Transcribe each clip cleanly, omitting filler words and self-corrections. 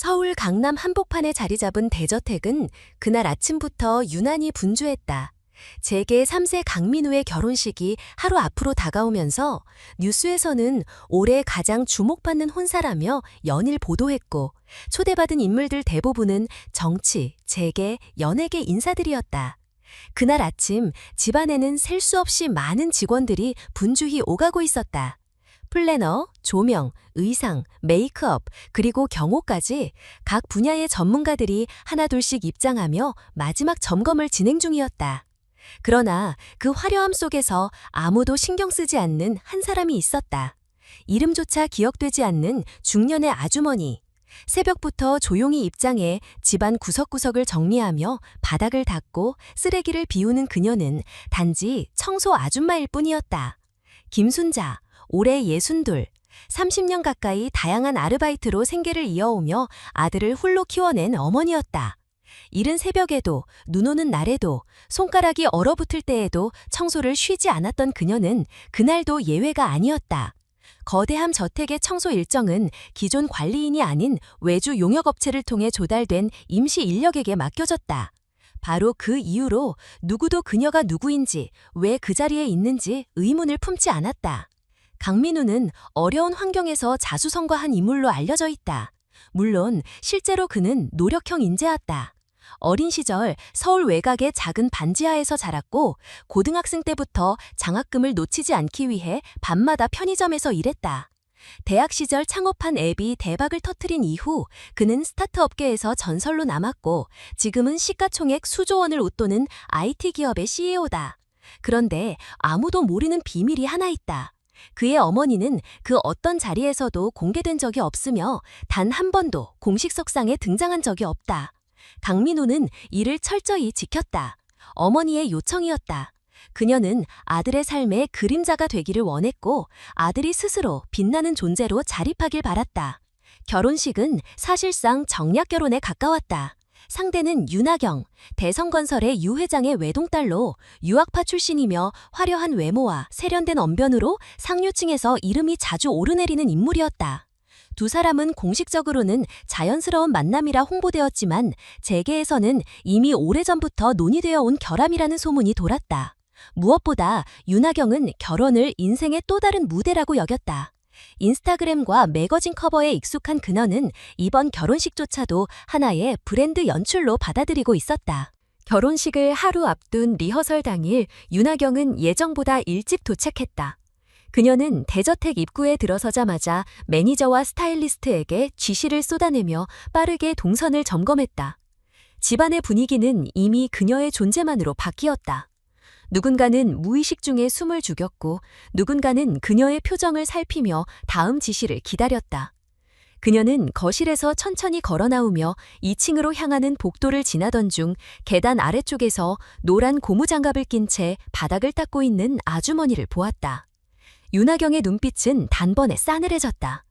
서울 강남 한복판에 자리 잡은 대저택은 그날 아침부터 유난히 분주했다. 재계 3세 강민우의 결혼식이 하루 앞으로 다가오면서 뉴스에서는 올해 가장 주목받는 혼사라며 연일 보도했고, 초대받은 인물들 대부분은 정치, 재계, 연예계 인사들이었다. 그날 아침 집안에는 셀 수 없이 많은 직원들이 분주히 오가고 있었다. 플래너, 조명, 의상, 메이크업, 그리고 경호까지 각 분야의 전문가들이 하나둘씩 입장하며 마지막 점검을 진행 중이었다. 그러나 그 화려함 속에서 아무도 신경 쓰지 않는 한 사람이 있었다. 이름조차 기억되지 않는 중년의 아주머니. 새벽부터 조용히 입장해 집안 구석구석을 정리하며 바닥을 닦고 쓰레기를 비우는 그녀는 단지 청소 아줌마일 뿐이었다. 김순자, 올해 62, 30년 가까이 다양한 아르바이트로 생계를 이어오며 아들을 홀로 키워낸 어머니였다. 이른 새벽에도, 눈 오는 날에도, 손가락이 얼어붙을 때에도 청소를 쉬지 않았던 그녀는 그날도 예외가 아니었다. 거대한 저택의 청소 일정은 기존 관리인이 아닌 외주 용역업체를 통해 조달된 임시 인력에게 맡겨졌다. 바로 그 이후로 누구도 그녀가 누구인지, 왜 그 자리에 있는지 의문을 품지 않았다. 강민우는 어려운 환경에서 자수성가한 인물로 알려져 있다. 물론 실제로 그는 노력형 인재였다. 어린 시절 서울 외곽의 작은 반지하에서 자랐고, 고등학생 때부터 장학금을 놓치지 않기 위해 밤마다 편의점에서 일했다. 대학 시절 창업한 앱이 대박을 터뜨린 이후 그는 스타트 업계에서 전설로 남았고, 지금은 시가총액 수조 원을 웃도는 IT 기업의 CEO다. 그런데 아무도 모르는 비밀이 하나 있다. 그의 어머니는 그 어떤 자리에서도 공개된 적이 없으며 단 한 번도 공식 석상에 등장한 적이 없다. 강민우는 이를 철저히 지켰다. 어머니의 요청이었다. 그녀는 아들의 삶의 그림자가 되기를 원했고, 아들이 스스로 빛나는 존재로 자립하길 바랐다. 결혼식은 사실상 정략 결혼에 가까웠다. 상대는 윤하경, 대성건설의 유 회장의 외동딸로 유학파 출신이며 화려한 외모와 세련된 언변으로 상류층에서 이름이 자주 오르내리는 인물이었다. 두 사람은 공식적으로는 자연스러운 만남이라 홍보되었지만 재계에서는 이미 오래전부터 논의되어 온 결함이라는 소문이 돌았다. 무엇보다 윤하경은 결혼을 인생의 또 다른 무대라고 여겼다. 인스타그램과 매거진 커버에 익숙한 그녀는 이번 결혼식조차도 하나의 브랜드 연출로 받아들이고 있었다. 결혼식을 하루 앞둔 리허설 당일 윤하경은 예정보다 일찍 도착했다. 그녀는 대저택 입구에 들어서자마자 매니저와 스타일리스트에게 지시를 쏟아내며 빠르게 동선을 점검했다. 집안의 분위기는 이미 그녀의 존재만으로 바뀌었다. 누군가는 무의식 중에 숨을 죽였고, 누군가는 그녀의 표정을 살피며 다음 지시를 기다렸다. 그녀는 거실에서 천천히 걸어 나오며 2층으로 향하는 복도를 지나던 중 계단 아래쪽에서 노란 고무장갑을 낀 채 바닥을 닦고 있는 아주머니를 보았다. 윤하경의 눈빛은 단번에 싸늘해졌다.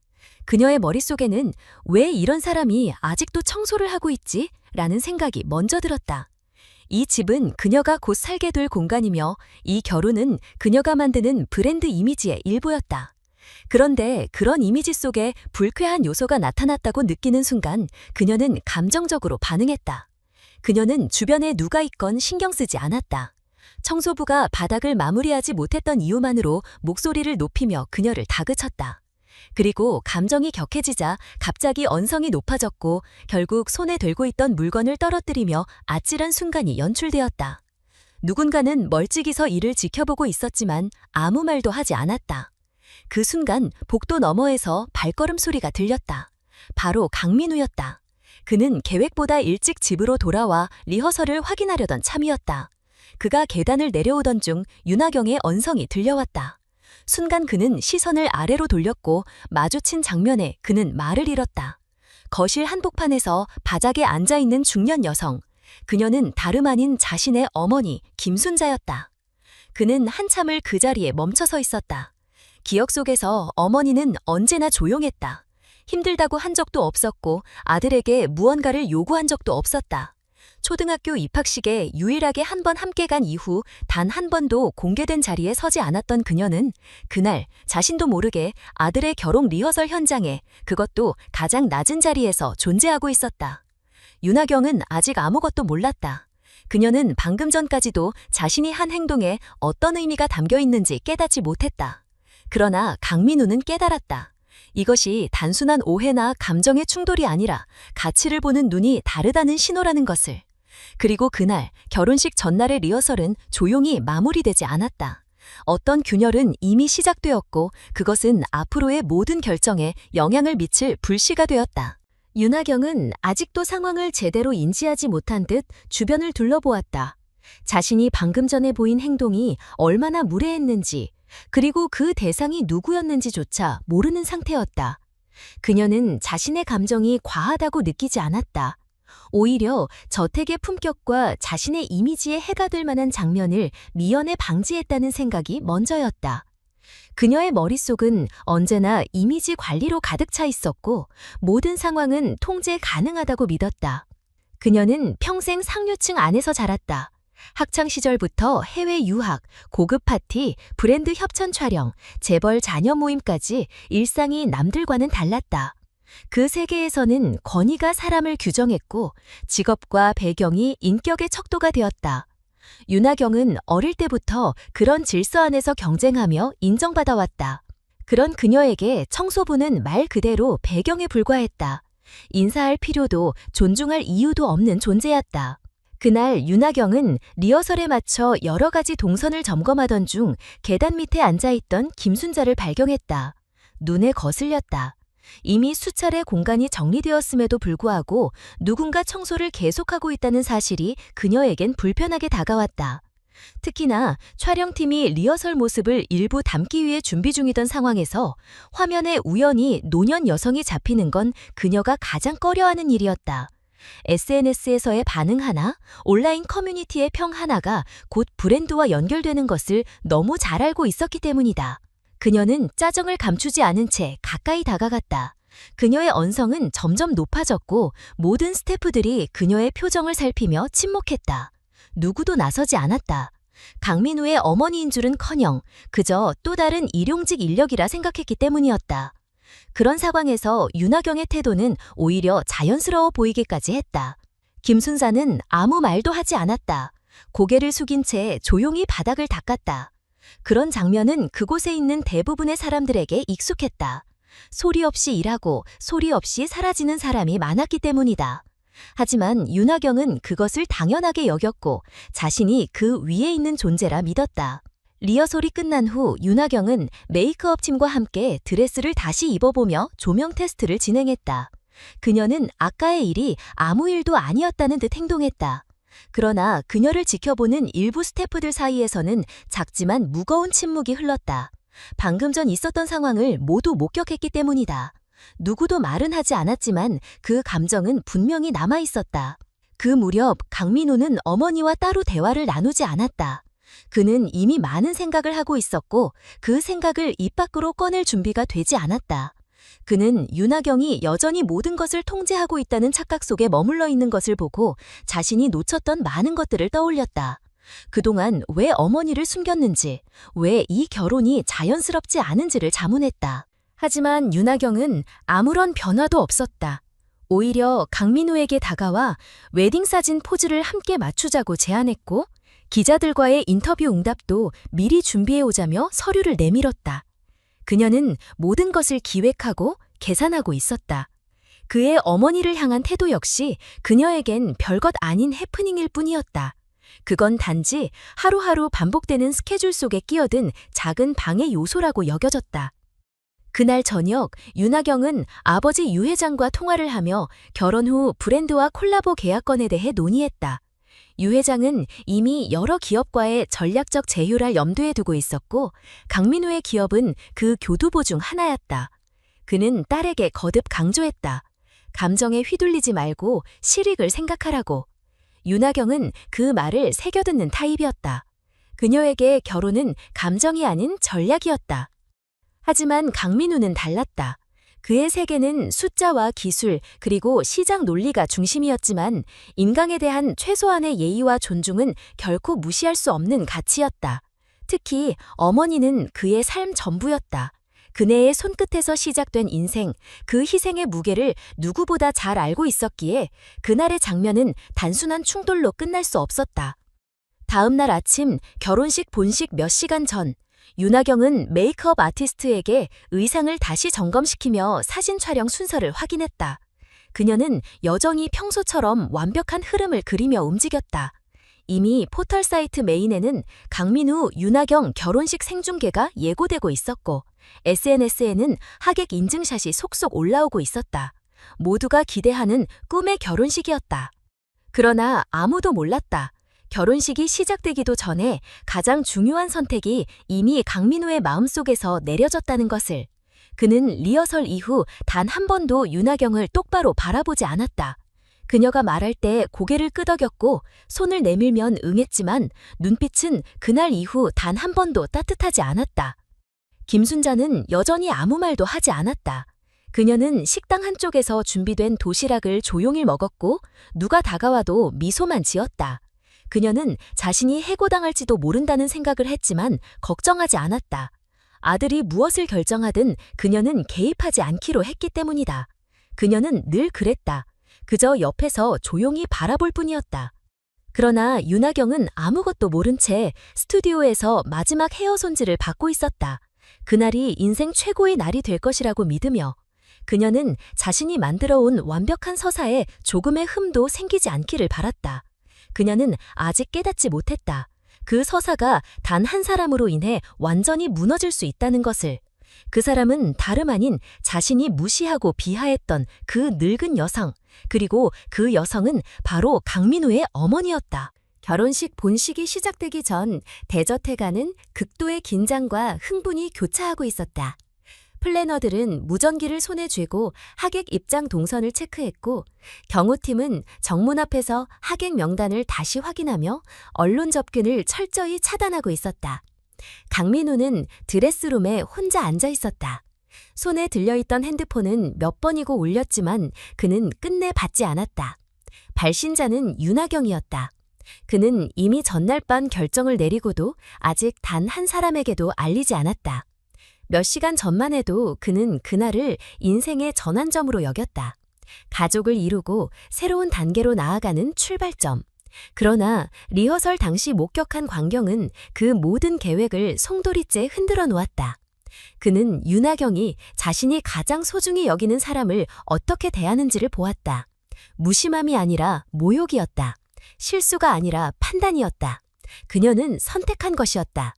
그녀의 머릿속에는 왜 이런 사람이 아직도 청소를 하고 있지? 라는 생각이 먼저 들었다. 이 집은 그녀가 곧 살게 될 공간이며 이 결혼은 그녀가 만드는 브랜드 이미지의 일부였다. 그런데 그런 이미지 속에 불쾌한 요소가 나타났다고 느끼는 순간 그녀는 감정적으로 반응했다. 그녀는 주변에 누가 있건 신경 쓰지 않았다. 청소부가 바닥을 마무리하지 못했던 이유만으로 목소리를 높이며 그녀를 다그쳤다. 그리고 감정이 격해지자 갑자기 언성이 높아졌고, 결국 손에 들고 있던 물건을 떨어뜨리며 아찔한 순간이 연출되었다. 누군가는 멀찍이 서 이를 지켜보고 있었지만 아무 말도 하지 않았다. 그 순간 복도 너머에서 발걸음 소리가 들렸다. 바로 강민우였다. 그는 계획보다 일찍 집으로 돌아와 리허설을 확인하려던 참이었다. 그가 계단을 내려오던 중 윤하경의 언성이 들려왔다. 순간 그는 시선을 아래로 돌렸고 마주친 장면에 그는 말을 잃었다. 거실 한복판에서 바닥에 앉아있는 중년 여성. 그녀는 다름 아닌 자신의 어머니 김순자였다. 그는 한참을 그 자리에 멈춰서 있었다. 기억 속에서 어머니는 언제나 조용했다. 힘들다고 한 적도 없었고 아들에게 무언가를 요구한 적도 없었다. 초등학교 입학식에 유일하게 한 번 함께 간 이후 단 한 번도 공개된 자리에 서지 않았던 그녀는 그날 자신도 모르게 아들의 결혼 리허설 현장에, 그것도 가장 낮은 자리에서 존재하고 있었다. 윤하경은 아직 아무것도 몰랐다. 그녀는 방금 전까지도 자신이 한 행동에 어떤 의미가 담겨 있는지 깨닫지 못했다. 그러나 강민우는 깨달았다. 이것이 단순한 오해나 감정의 충돌이 아니라 가치를 보는 눈이 다르다는 신호라는 것을. 그리고 그날 결혼식 전날의 리허설은 조용히 마무리되지 않았다. 어떤 균열은 이미 시작되었고 그것은 앞으로의 모든 결정에 영향을 미칠 불씨가 되었다. 윤하경은 아직도 상황을 제대로 인지하지 못한 듯 주변을 둘러보았다. 자신이 방금 전에 보인 행동이 얼마나 무례했는지, 그리고 그 대상이 누구였는지조차 모르는 상태였다. 그녀는 자신의 감정이 과하다고 느끼지 않았다. 오히려 저택의 품격과 자신의 이미지에 해가 될 만한 장면을 미연에 방지했다는 생각이 먼저였다. 그녀의 머릿속은 언제나 이미지 관리로 가득 차 있었고 모든 상황은 통제 가능하다고 믿었다. 그녀는 평생 상류층 안에서 자랐다. 학창 시절부터 해외 유학, 고급 파티, 브랜드 협찬 촬영, 재벌 자녀 모임까지 일상이 남들과는 달랐다. 그 세계에서는 권위가 사람을 규정했고 직업과 배경이 인격의 척도가 되었다. 윤하경은 어릴 때부터 그런 질서 안에서 경쟁하며 인정받아왔다. 그런 그녀에게 청소부는 말 그대로 배경에 불과했다. 인사할 필요도 존중할 이유도 없는 존재였다. 그날 윤하경은 리허설에 맞춰 여러 가지 동선을 점검하던 중 계단 밑에 앉아있던 김순자를 발견했다. 눈에 거슬렸다. 이미 수차례 공간이 정리되었음에도 불구하고 누군가 청소를 계속하고 있다는 사실이 그녀에겐 불편하게 다가왔다. 특히나 촬영팀이 리허설 모습을 일부 담기 위해 준비 중이던 상황에서 화면에 우연히 노년 여성이 잡히는 건 그녀가 가장 꺼려하는 일이었다. SNS에서의 반응 하나, 온라인 커뮤니티의 평 하나가 곧 브랜드와 연결되는 것을 너무 잘 알고 있었기 때문이다. 그녀는 짜증을 감추지 않은 채 가까이 다가갔다. 그녀의 언성은 점점 높아졌고 모든 스태프들이 그녀의 표정을 살피며 침묵했다. 누구도 나서지 않았다. 강민우의 어머니인 줄은커녕 그저 또 다른 일용직 인력이라 생각했기 때문이었다. 그런 상황에서 윤하경의 태도는 오히려 자연스러워 보이기까지 했다. 김순자는 아무 말도 하지 않았다. 고개를 숙인 채 조용히 바닥을 닦았다. 그런 장면은 그곳에 있는 대부분의 사람들에게 익숙했다. 소리 없이 일하고 소리 없이 사라지는 사람이 많았기 때문이다. 하지만 윤하경은 그것을 당연하게 여겼고 자신이 그 위에 있는 존재라 믿었다. 리허설이 끝난 후 윤하경은 메이크업 팀과 함께 드레스를 다시 입어보며 조명 테스트를 진행했다. 그녀는 아까의 일이 아무 일도 아니었다는 듯 행동했다. 그러나 그녀를 지켜보는 일부 스태프들 사이에서는 작지만 무거운 침묵이 흘렀다. 방금 전 있었던 상황을 모두 목격했기 때문이다. 누구도 말은 하지 않았지만 그 감정은 분명히 남아있었다. 그 무렵 강민우는 어머니와 따로 대화를 나누지 않았다. 그는 이미 많은 생각을 하고 있었고 그 생각을 입 밖으로 꺼낼 준비가 되지 않았다. 그는 윤하경이 여전히 모든 것을 통제하고 있다는 착각 속에 머물러 있는 것을 보고 자신이 놓쳤던 많은 것들을 떠올렸다. 그동안 왜 어머니를 숨겼는지, 왜 이 결혼이 자연스럽지 않은지를 자문했다. 하지만 윤하경은 아무런 변화도 없었다. 오히려 강민우에게 다가와 웨딩사진 포즈를 함께 맞추자고 제안했고 기자들과의 인터뷰 응답도 미리 준비해오자며 서류를 내밀었다. 그녀는 모든 것을 기획하고 계산하고 있었다. 그의 어머니를 향한 태도 역시 그녀에겐 별것 아닌 해프닝일 뿐이었다. 그건 단지 하루하루 반복되는 스케줄 속에 끼어든 작은 방해 요소라고 여겨졌다. 그날 저녁 윤하경은 아버지 유 회장과 통화를 하며 결혼 후 브랜드와 콜라보 계약건에 대해 논의했다. 유 회장은 이미 여러 기업과의 전략적 제휴를 염두에 두고 있었고 강민우의 기업은 그 교두보 중 하나였다. 그는 딸에게 거듭 강조했다. 감정에 휘둘리지 말고 실익을 생각하라고. 윤하경은 그 말을 새겨듣는 타입이었다. 그녀에게 결혼은 감정이 아닌 전략이었다. 하지만 강민우는 달랐다. 그의 세계는 숫자와 기술 그리고 시장 논리가 중심이었지만 인강에 대한 최소한의 예의와 존중은 결코 무시할 수 없는 가치였다. 특히 어머니는 그의 삶 전부였다. 그네의 손끝에서 시작된 인생, 그 희생의 무게를 누구보다 잘 알고 있었기에 그날의 장면은 단순한 충돌로 끝날 수 없었다. 다음 날 아침 결혼식 본식 몇 시간 전, 윤하경은 메이크업 아티스트에게 의상을 다시 점검시키며 사진 촬영 순서를 확인했다. 그녀는 여전히 평소처럼 완벽한 흐름을 그리며 움직였다. 이미 포털 사이트 메인에는 강민우, 윤하경 결혼식 생중계가 예고되고 있었고 SNS에는 하객 인증샷이 속속 올라오고 있었다. 모두가 기대하는 꿈의 결혼식이었다. 그러나 아무도 몰랐다. 결혼식이 시작되기도 전에 가장 중요한 선택이 이미 강민우의 마음속에서 내려졌다는 것을. 그는 리허설 이후 단 한 번도 윤하경을 똑바로 바라보지 않았다. 그녀가 말할 때 고개를 끄덕였고 손을 내밀면 응했지만 눈빛은 그날 이후 단 한 번도 따뜻하지 않았다. 김순자는 여전히 아무 말도 하지 않았다. 그녀는 식당 한쪽에서 준비된 도시락을 조용히 먹었고 누가 다가와도 미소만 지었다. 그녀는 자신이 해고당할지도 모른다는 생각을 했지만 걱정하지 않았다. 아들이 무엇을 결정하든 그녀는 개입하지 않기로 했기 때문이다. 그녀는 늘 그랬다. 그저 옆에서 조용히 바라볼 뿐이었다. 그러나 윤하경은 아무것도 모른 채 스튜디오에서 마지막 헤어 손질을 받고 있었다. 그날이 인생 최고의 날이 될 것이라고 믿으며 그녀는 자신이 만들어온 완벽한 서사에 조금의 흠도 생기지 않기를 바랐다. 그녀는 아직 깨닫지 못했다. 그 서사가 단 한 사람으로 인해 완전히 무너질 수 있다는 것을. 그 사람은 다름 아닌 자신이 무시하고 비하했던 그 늙은 여성, 그리고 그 여성은 바로 강민우의 어머니였다. 결혼식 본식이 시작되기 전 대저택안은 극도의 긴장과 흥분이 교차하고 있었다. 플래너들은 무전기를 손에 쥐고 하객 입장 동선을 체크했고 경호팀은 정문 앞에서 하객 명단을 다시 확인하며 언론 접근을 철저히 차단하고 있었다. 강민우는 드레스룸에 혼자 앉아 있었다. 손에 들려있던 핸드폰은 몇 번이고 울렸지만 그는 끝내 받지 않았다. 발신자는 윤하경이었다. 그는 이미 전날 밤 결정을 내리고도 아직 단 한 사람에게도 알리지 않았다. 몇 시간 전만 해도 그는 그날을 인생의 전환점으로 여겼다. 가족을 이루고 새로운 단계로 나아가는 출발점. 그러나 리허설 당시 목격한 광경은 그 모든 계획을 송두리째 흔들어 놓았다. 그는 윤하경이 자신이 가장 소중히 여기는 사람을 어떻게 대하는지를 보았다. 무심함이 아니라 모욕이었다. 실수가 아니라 판단이었다. 그녀는 선택한 것이었다.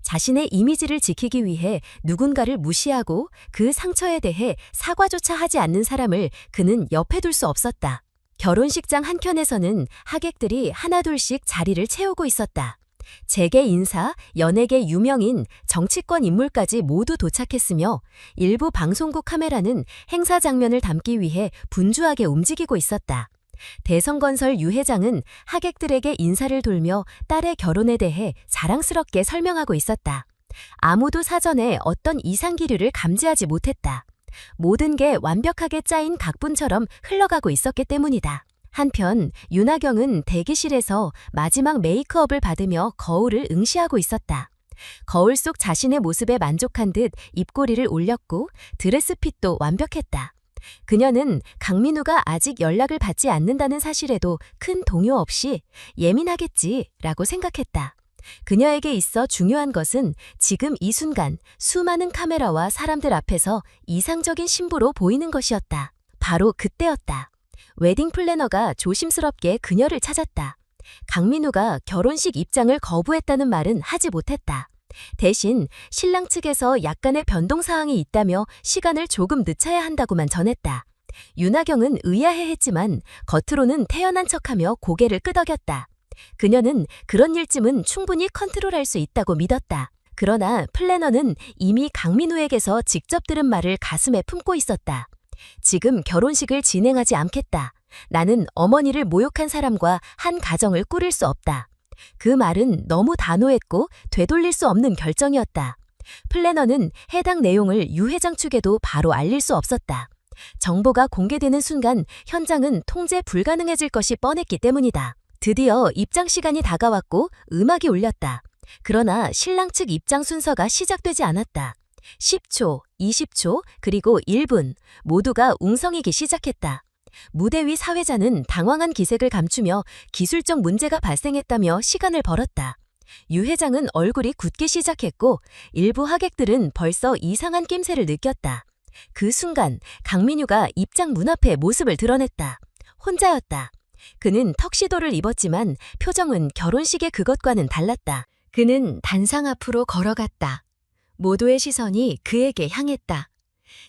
자신의 이미지를 지키기 위해 누군가를 무시하고 그 상처에 대해 사과조차 하지 않는 사람을 그는 옆에 둘 수 없었다. 결혼식장 한켠에서는 하객들이 하나둘씩 자리를 채우고 있었다. 재계 인사, 연예계 유명인, 정치권 인물까지 모두 도착했으며 일부 방송국 카메라는 행사 장면을 담기 위해 분주하게 움직이고 있었다. 대성건설 유 회장은 하객들에게 인사를 돌며 딸의 결혼에 대해 자랑스럽게 설명하고 있었다. 아무도 사전에 어떤 이상 기류를 감지하지 못했다. 모든 게 완벽하게 짜인 각본처럼 흘러가고 있었기 때문이다. 한편 윤하경은 대기실에서 마지막 메이크업을 받으며 거울을 응시하고 있었다. 거울 속 자신의 모습에 만족한 듯 입꼬리를 올렸고 드레스핏도 완벽했다. 그녀는 강민우가 아직 연락을 받지 않는다는 사실에도 큰 동요 없이 예민하겠지라고 생각했다. 그녀에게 있어 중요한 것은 지금 이 순간 수많은 카메라와 사람들 앞에서 이상적인 신부로 보이는 것이었다. 바로 그때였다. 웨딩 플래너가 조심스럽게 그녀를 찾았다. 강민우가 결혼식 입장을 거부했다는 말은 하지 못했다. 대신 신랑 측에서 약간의 변동사항이 있다며 시간을 조금 늦춰야 한다고만 전했다. 윤하경은 의아해했지만 겉으로는 태연한 척하며 고개를 끄덕였다. 그녀는 그런 일쯤은 충분히 컨트롤할 수 있다고 믿었다. 그러나 플래너는 이미 강민우에게서 직접 들은 말을 가슴에 품고 있었다. 지금 결혼식을 진행하지 않겠다. 나는 어머니를 모욕한 사람과 한 가정을 꾸릴 수 없다. 그 말은 너무 단호했고 되돌릴 수 없는 결정이었다. 플래너는 해당 내용을 유 회장 측에도 바로 알릴 수 없었다. 정보가 공개되는 순간 현장은 통제 불가능해질 것이 뻔했기 때문이다. 드디어 입장 시간이 다가왔고 음악이 울렸다. 그러나 신랑 측 입장 순서가 시작되지 않았다. 10초, 20초, 그리고 1분 모두가 웅성이기 시작했다. 무대 위 사회자는 당황한 기색을 감추며 기술적 문제가 발생했다며 시간을 벌었다. 유 회장은 얼굴이 굳기 시작했고 일부 하객들은 벌써 이상한 낌새를 느꼈다. 그 순간 강민유가 입장 문 앞에 모습을 드러냈다. 혼자였다. 그는 턱시도를 입었지만 표정은 결혼식의 그것과는 달랐다. 그는 단상 앞으로 걸어갔다. 모두의 시선이 그에게 향했다.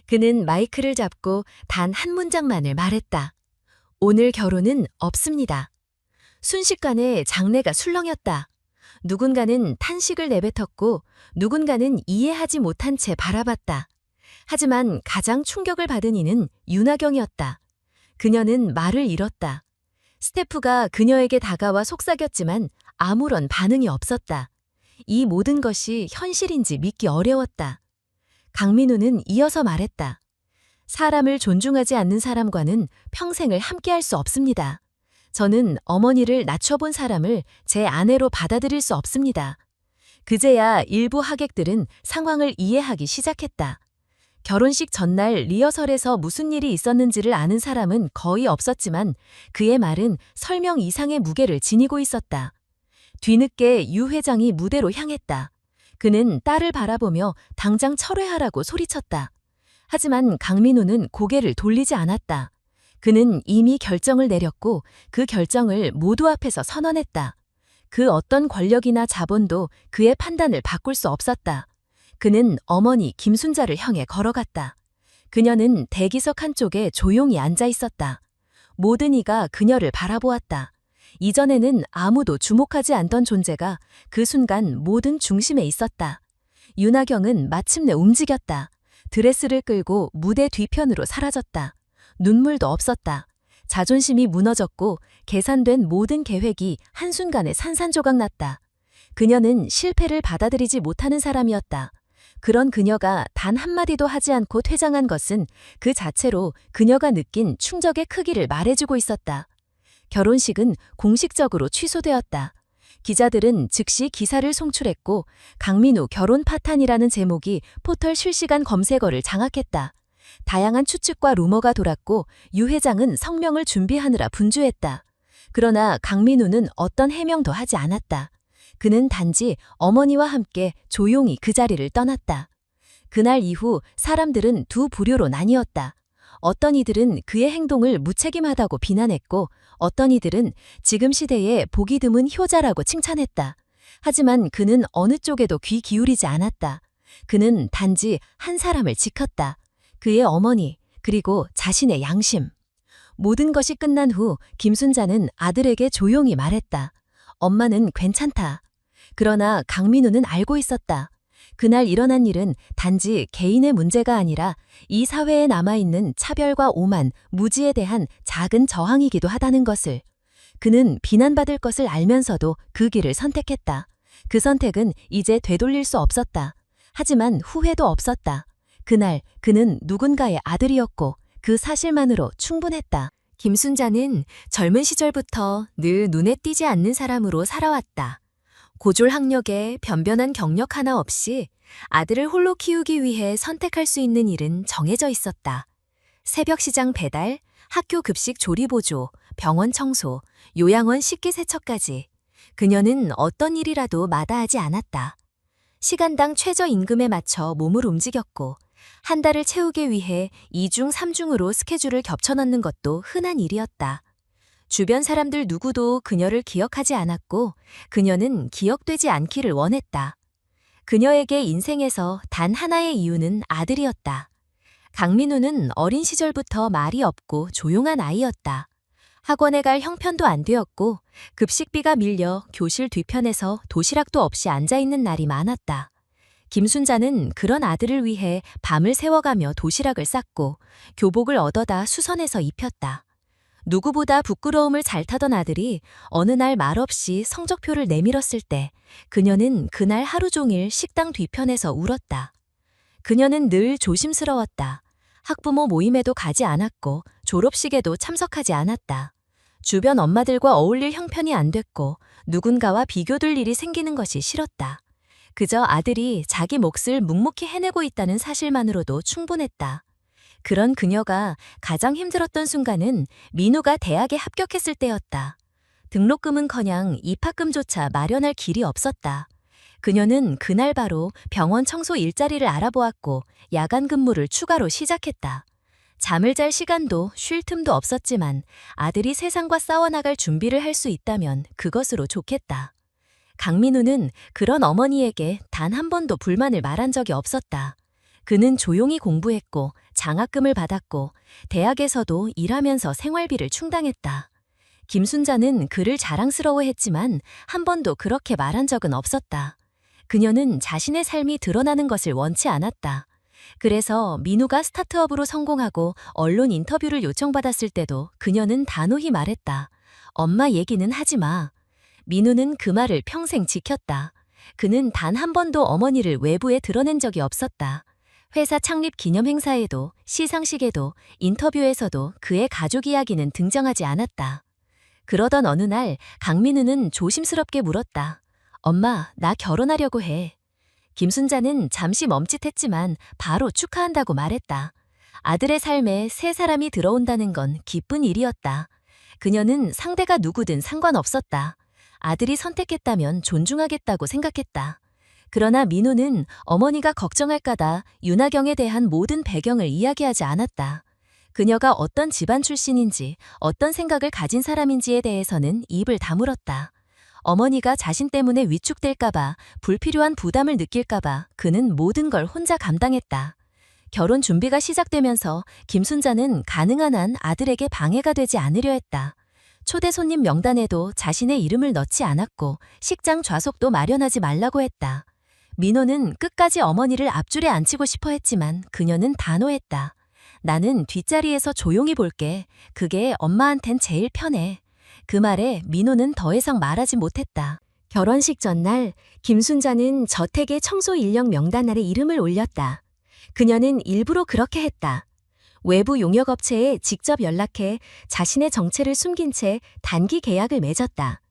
그는 마이크를 잡고 단 한 문장만을 말했다. 오늘 결혼은 없습니다. 순식간에 장내가 술렁였다. 누군가는 탄식을 내뱉었고 누군가는 이해하지 못한 채 바라봤다. 하지만 가장 충격을 받은 이는 윤하경이었다. 그녀는 말을 잃었다. 스태프가 그녀에게 다가와 속삭였지만 아무런 반응이 없었다. 이 모든 것이 현실인지 믿기 어려웠다. 강민우는 이어서 말했다. 사람을 존중하지 않는 사람과는 평생을 함께할 수 없습니다. 저는 어머니를 낮춰본 사람을 제 아내로 받아들일 수 없습니다. 그제야 일부 하객들은 상황을 이해하기 시작했다. 결혼식 전날 리허설에서 무슨 일이 있었는지를 아는 사람은 거의 없었지만 그의 말은 설명 이상의 무게를 지니고 있었다. 뒤늦게 유 회장이 무대로 향했다. 그는 딸을 바라보며 당장 철회하라고 소리쳤다. 하지만 강민우는 고개를 돌리지 않았다. 그는 이미 결정을 내렸고 그 결정을 모두 앞에서 선언했다. 그 어떤 권력이나 자본도 그의 판단을 바꿀 수 없었다. 그는 어머니 김순자를 향해 걸어갔다. 그녀는 대기석 한쪽에 조용히 앉아 있었다. 모든 이가 그녀를 바라보았다. 이전에는 아무도 주목하지 않던 존재가 그 순간 모든 중심에 있었다. 윤하경은 마침내 움직였다. 드레스를 끌고 무대 뒤편으로 사라졌다. 눈물도 없었다. 자존심이 무너졌고 계산된 모든 계획이 한순간에 산산조각 났다. 그녀는 실패를 받아들이지 못하는 사람이었다. 그런 그녀가 단 한마디도 하지 않고 퇴장한 것은 그 자체로 그녀가 느낀 충격의 크기를 말해주고 있었다. 결혼식은 공식적으로 취소되었다. 기자들은 즉시 기사를 송출했고 강민우 결혼 파탄이라는 제목이 포털 실시간 검색어를 장악했다. 다양한 추측과 루머가 돌았고 유 회장은 성명을 준비하느라 분주했다. 그러나 강민우는 어떤 해명도 하지 않았다. 그는 단지 어머니와 함께 조용히 그 자리를 떠났다. 그날 이후 사람들은 두 부류로 나뉘었다. 어떤 이들은 그의 행동을 무책임하다고 비난했고 어떤 이들은 지금 시대에 보기 드문 효자라고 칭찬했다. 하지만 그는 어느 쪽에도 귀 기울이지 않았다. 그는 단지 한 사람을 지켰다. 그의 어머니, 그리고 자신의 양심. 모든 것이 끝난 후 김순자는 아들에게 조용히 말했다. 엄마는 괜찮다. 그러나 강민우는 알고 있었다. 그날 일어난 일은 단지 개인의 문제가 아니라 이 사회에 남아있는 차별과 오만, 무지에 대한 작은 저항이기도 하다는 것을. 그는 비난받을 것을 알면서도 그 길을 선택했다. 그 선택은 이제 되돌릴 수 없었다. 하지만 후회도 없었다. 그날 그는 누군가의 아들이었고 그 사실만으로 충분했다. 김순자는 젊은 시절부터 늘 눈에 띄지 않는 사람으로 살아왔다. 고졸학력에 변변한 경력 하나 없이 아들을 홀로 키우기 위해 선택할 수 있는 일은 정해져 있었다. 새벽 시장 배달, 학교 급식 조리보조, 병원 청소, 요양원 식기세척까지. 그녀는 어떤 일이라도 마다하지 않았다. 시간당 최저임금에 맞춰 몸을 움직였고 한 달을 채우기 위해 2중 3중으로 스케줄을 겹쳐넣는 것도 흔한 일이었다. 주변 사람들 누구도 그녀를 기억하지 않았고 그녀는 기억되지 않기를 원했다. 그녀에게 인생에서 단 하나의 이유는 아들이었다. 강민우는 어린 시절부터 말이 없고 조용한 아이였다. 학원에 갈 형편도 안 되었고 급식비가 밀려 교실 뒤편에서 도시락도 없이 앉아있는 날이 많았다. 김순자는 그런 아들을 위해 밤을 새워가며 도시락을 쌌고 교복을 얻어다 수선해서 입혔다. 누구보다 부끄러움을 잘 타던 아들이 어느 날 말없이 성적표를 내밀었을 때 그녀는 그날 하루 종일 식당 뒤편에서 울었다. 그녀는 늘 조심스러웠다. 학부모 모임에도 가지 않았고 졸업식에도 참석하지 않았다. 주변 엄마들과 어울릴 형편이 안 됐고 누군가와 비교될 일이 생기는 것이 싫었다. 그저 아들이 자기 몫을 묵묵히 해내고 있다는 사실만으로도 충분했다. 그런 그녀가 가장 힘들었던 순간은 민우가 대학에 합격했을 때였다. 등록금은커녕 입학금조차 마련할 길이 없었다. 그녀는 그날 바로 병원 청소 일자리를 알아보았고 야간 근무를 추가로 시작했다. 잠을 잘 시간도 쉴 틈도 없었지만 아들이 세상과 싸워나갈 준비를 할 수 있다면 그것으로 좋겠다. 강민우는 그런 어머니에게 단 한 번도 불만을 말한 적이 없었다. 그는 조용히 공부했고 장학금을 받았고 대학에서도 일하면서 생활비를 충당했다. 김순자는 그를 자랑스러워했지만 한 번도 그렇게 말한 적은 없었다. 그녀는 자신의 삶이 드러나는 것을 원치 않았다. 그래서 민우가 스타트업으로 성공하고 언론 인터뷰를 요청받았을 때도 그녀는 단호히 말했다. 엄마 얘기는 하지 마. 민우는 그 말을 평생 지켰다. 그는 단 한 번도 어머니를 외부에 드러낸 적이 없었다. 회사 창립 기념 행사에도 시상식에도 인터뷰에서도 그의 가족 이야기는 등장하지 않았다. 그러던 어느 날 강민우는 조심스럽게 물었다. 엄마, 나 결혼하려고 해. 김순자는 잠시 멈칫했지만 바로 축하한다고 말했다. 아들의 삶에 새 사람이 들어온다는 건 기쁜 일이었다. 그녀는 상대가 누구든 상관없었다. 아들이 선택했다면 존중하겠다고 생각했다. 그러나 민우는 어머니가 걱정할까다 윤하경에 대한 모든 배경을 이야기하지 않았다. 그녀가 어떤 집안 출신인지, 어떤 생각을 가진 사람인지에 대해서는 입을 다물었다. 어머니가 자신 때문에 위축될까봐, 불필요한 부담을 느낄까봐 그는 모든 걸 혼자 감당했다. 결혼 준비가 시작되면서 김순자는 가능한 한 아들에게 방해가 되지 않으려 했다. 초대 손님 명단에도 자신의 이름을 넣지 않았고 식장 좌석도 마련하지 말라고 했다. 민호는 끝까지 어머니를 앞줄에 앉히고 싶어 했지만 그녀는 단호했다. 나는 뒷자리에서 조용히 볼게. 그게 엄마한텐 제일 편해. 그 말에 민호는 더 이상 말하지 못했다. 결혼식 전날 김순자는 저택의 청소 인력 명단 아래 이름을 올렸다. 그녀는 일부러 그렇게 했다. 외부 용역업체에 직접 연락해 자신의 정체를 숨긴 채 단기 계약을 맺었다.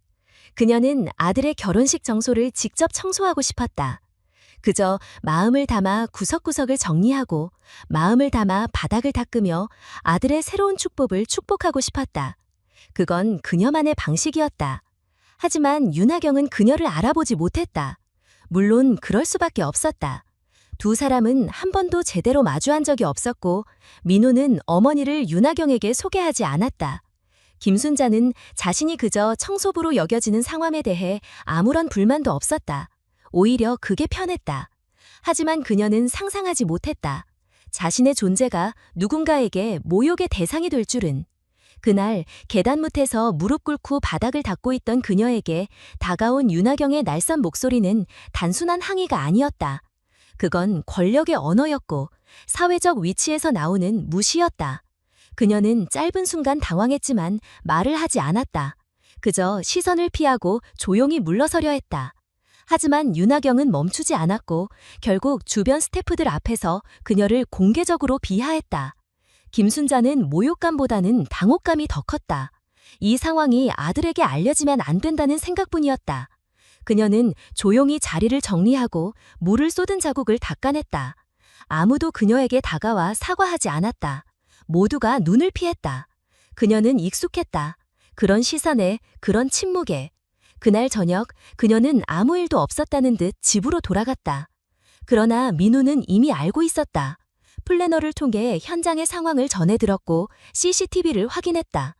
그녀는 아들의 결혼식 장소를 직접 청소하고 싶었다. 그저 마음을 담아 구석구석을 정리하고 마음을 담아 바닥을 닦으며 아들의 새로운 축복을 축복하고 싶었다. 그건 그녀만의 방식이었다. 하지만 윤하경은 그녀를 알아보지 못했다. 물론 그럴 수밖에 없었다. 두 사람은 한 번도 제대로 마주한 적이 없었고 민호는 어머니를 윤하경에게 소개하지 않았다. 김순자는 자신이 그저 청소부로 여겨지는 상황에 대해 아무런 불만도 없었다. 오히려 그게 편했다. 하지만 그녀는 상상하지 못했다. 자신의 존재가 누군가에게 모욕의 대상이 될 줄은. 그날 계단못에서 무릎 꿇고 바닥을 닦고 있던 그녀에게 다가온 윤하경의 날선 목소리는 단순한 항의가 아니었다. 그건 권력의 언어였고 사회적 위치에서 나오는 무시였다. 그녀는 짧은 순간 당황했지만 말을 하지 않았다. 그저 시선을 피하고 조용히 물러서려 했다. 하지만 윤하경은 멈추지 않았고 결국 주변 스태프들 앞에서 그녀를 공개적으로 비하했다. 김순자는 모욕감보다는 당혹감이 더 컸다. 이 상황이 아들에게 알려지면 안 된다는 생각뿐이었다. 그녀는 조용히 자리를 정리하고 물을 쏟은 자국을 닦아냈다. 아무도 그녀에게 다가와 사과하지 않았다. 모두가 눈을 피했다. 그녀는 익숙했다. 그런 시선에, 그런 침묵에. 그날 저녁 그녀는 아무 일도 없었다는 듯 집으로 돌아갔다. 그러나 민우는 이미 알고 있었다. 플래너를 통해 현장의 상황을 전해 들었고 CCTV를 확인했다.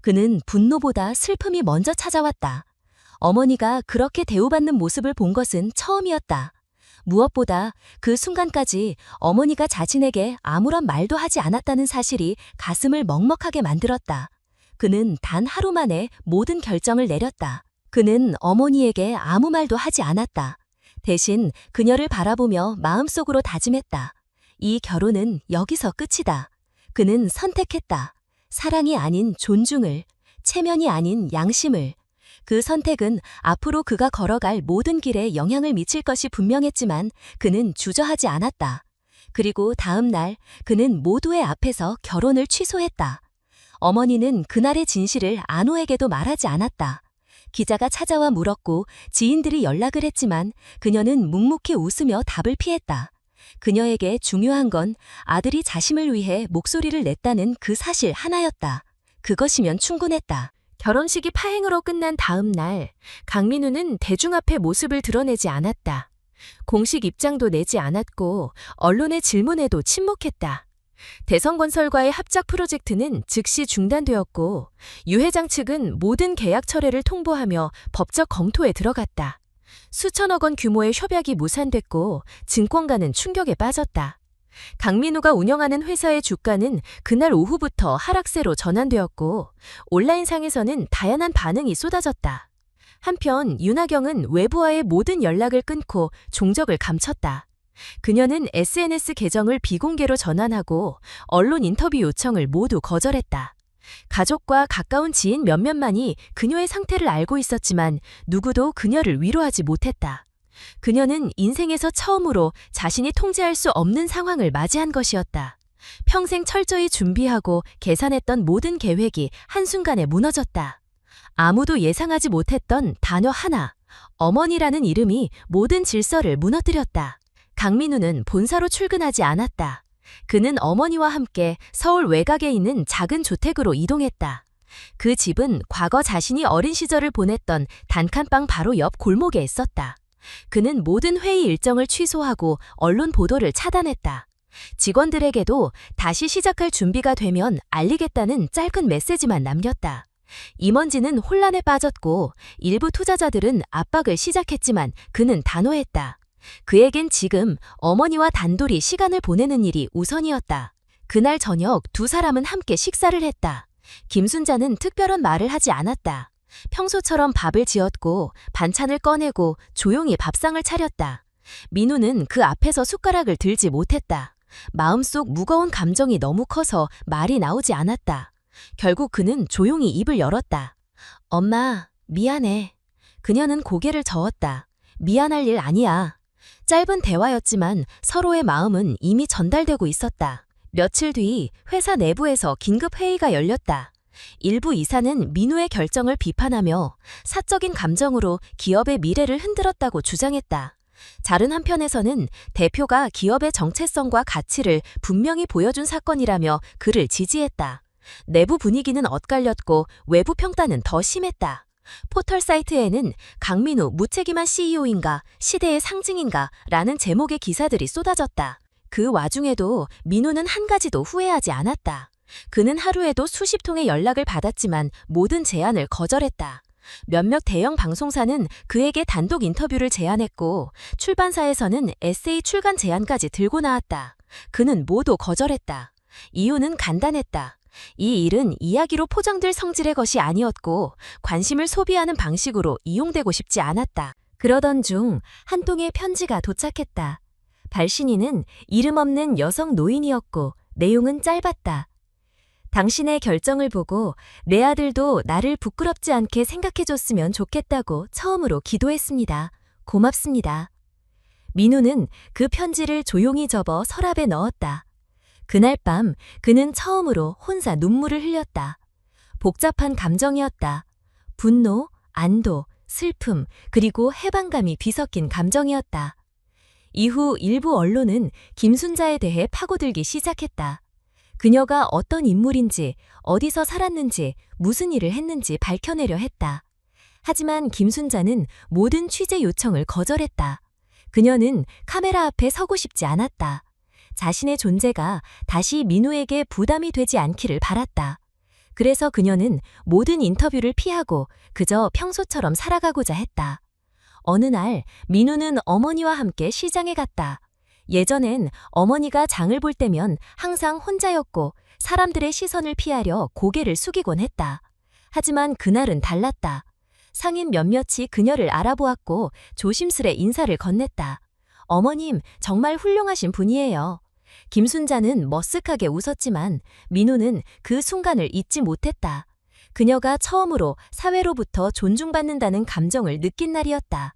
그는 분노보다 슬픔이 먼저 찾아왔다. 어머니가 그렇게 대우받는 모습을 본 것은 처음이었다. 무엇보다 그 순간까지 어머니가 자신에게 아무런 말도 하지 않았다는 사실이 가슴을 먹먹하게 만들었다. 그는 단 하루 만에 모든 결정을 내렸다. 그는 어머니에게 아무 말도 하지 않았다. 대신 그녀를 바라보며 마음속으로 다짐했다. 이 결혼은 여기서 끝이다. 그는 선택했다. 사랑이 아닌 존중을, 체면이 아닌 양심을. 그 선택은 앞으로 그가 걸어갈 모든 길에 영향을 미칠 것이 분명했지만 그는 주저하지 않았다. 그리고 다음 날 그는 모두의 앞에서 결혼을 취소했다. 어머니는 그날의 진실을 안호에게도 말하지 않았다. 기자가 찾아와 물었고 지인들이 연락을 했지만 그녀는 묵묵히 웃으며 답을 피했다. 그녀에게 중요한 건 아들이 자신을 위해 목소리를 냈다는 그 사실 하나였다. 그것이면 충분했다. 결혼식이 파행으로 끝난 다음 날, 강민우는 대중 앞에 모습을 드러내지 않았다. 공식 입장도 내지 않았고 언론의 질문에도 침묵했다. 대성건설과의 합작 프로젝트는 즉시 중단되었고 유 회장 측은 모든 계약 철회를 통보하며 법적 검토에 들어갔다. 수천억 원 규모의 협약이 무산됐고 증권가는 충격에 빠졌다. 강민우가 운영하는 회사의 주가는 그날 오후부터 하락세로 전환되었고 온라인상에서는 다양한 반응이 쏟아졌다. 한편 윤하경은 외부와의 모든 연락을 끊고 종적을 감췄다. 그녀는 SNS 계정을 비공개로 전환하고 언론 인터뷰 요청을 모두 거절했다. 가족과 가까운 지인 몇몇만이 그녀의 상태를 알고 있었지만 누구도 그녀를 위로하지 못했다. 그녀는 인생에서 처음으로 자신이 통제할 수 없는 상황을 맞이한 것이었다. 평생 철저히 준비하고 계산했던 모든 계획이 한순간에 무너졌다. 아무도 예상하지 못했던 단어 하나, 어머니라는 이름이 모든 질서를 무너뜨렸다. 강민우는 본사로 출근하지 않았다. 그는 어머니와 함께 서울 외곽에 있는 작은 주택으로 이동했다. 그 집은 과거 자신이 어린 시절을 보냈던 단칸방 바로 옆 골목에 있었다. 그는 모든 회의 일정을 취소하고 언론 보도를 차단했다. 직원들에게도 다시 시작할 준비가 되면 알리겠다는 짧은 메시지만 남겼다. 임원진은 혼란에 빠졌고 일부 투자자들은 압박을 시작했지만 그는 단호했다. 그에겐 지금 어머니와 단둘이 시간을 보내는 일이 우선이었다. 그날 저녁 두 사람은 함께 식사를 했다. 김순자는 특별한 말을 하지 않았다. 평소처럼 밥을 지었고 반찬을 꺼내고 조용히 밥상을 차렸다. 민우는 그 앞에서 숟가락을 들지 못했다. 마음속 무거운 감정이 너무 커서 말이 나오지 않았다. 결국 그는 조용히 입을 열었다. 엄마, 미안해. 그녀는 고개를 저었다. 미안할 일 아니야. 짧은 대화였지만 서로의 마음은 이미 전달되고 있었다. 며칠 뒤 회사 내부에서 긴급 회의가 열렸다. 일부 이사는 민우의 결정을 비판하며 사적인 감정으로 기업의 미래를 흔들었다고 주장했다. 다른 한편에서는 대표가 기업의 정체성과 가치를 분명히 보여준 사건이라며 그를 지지했다. 내부 분위기는 엇갈렸고 외부 평가는 더 심했다. 포털 사이트에는 강민우 무책임한 CEO인가 시대의 상징인가 라는 제목의 기사들이 쏟아졌다. 그 와중에도 민우는 한 가지도 후회하지 않았다. 그는 하루에도 수십 통의 연락을 받았지만 모든 제안을 거절했다. 몇몇 대형 방송사는 그에게 단독 인터뷰를 제안했고 출판사에서는 에세이 출간 제안까지 들고 나왔다. 그는 모두 거절했다. 이유는 간단했다. 이 일은 이야기로 포장될 성질의 것이 아니었고 관심을 소비하는 방식으로 이용되고 싶지 않았다. 그러던 중 한 통의 편지가 도착했다. 발신인은 이름 없는 여성 노인이었고 내용은 짧았다. 당신의 결정을 보고 내 아들도 나를 부끄럽지 않게 생각해줬으면 좋겠다고 처음으로 기도했습니다. 고맙습니다. 민우는 그 편지를 조용히 접어 서랍에 넣었다. 그날 밤 그는 처음으로 혼자 눈물을 흘렸다. 복잡한 감정이었다. 분노, 안도, 슬픔, 그리고 해방감이 뒤섞인 감정이었다. 이후 일부 언론은 김순자에 대해 파고들기 시작했다. 그녀가 어떤 인물인지, 어디서 살았는지, 무슨 일을 했는지 밝혀내려 했다. 하지만 김순자는 모든 취재 요청을 거절했다. 그녀는 카메라 앞에 서고 싶지 않았다. 자신의 존재가 다시 민우에게 부담이 되지 않기를 바랐다. 그래서 그녀는 모든 인터뷰를 피하고 그저 평소처럼 살아가고자 했다. 어느 날 민우는 어머니와 함께 시장에 갔다. 예전엔 어머니가 장을 볼 때면 항상 혼자였고 사람들의 시선을 피하려 고개를 숙이곤 했다. 하지만 그날은 달랐다. 상인 몇몇이 그녀를 알아보았고 조심스레 인사를 건넸다. 어머님, 정말 훌륭하신 분이에요. 김순자는 머쓱하게 웃었지만 민우는 그 순간을 잊지 못했다. 그녀가 처음으로 사회로부터 존중받는다는 감정을 느낀 날이었다.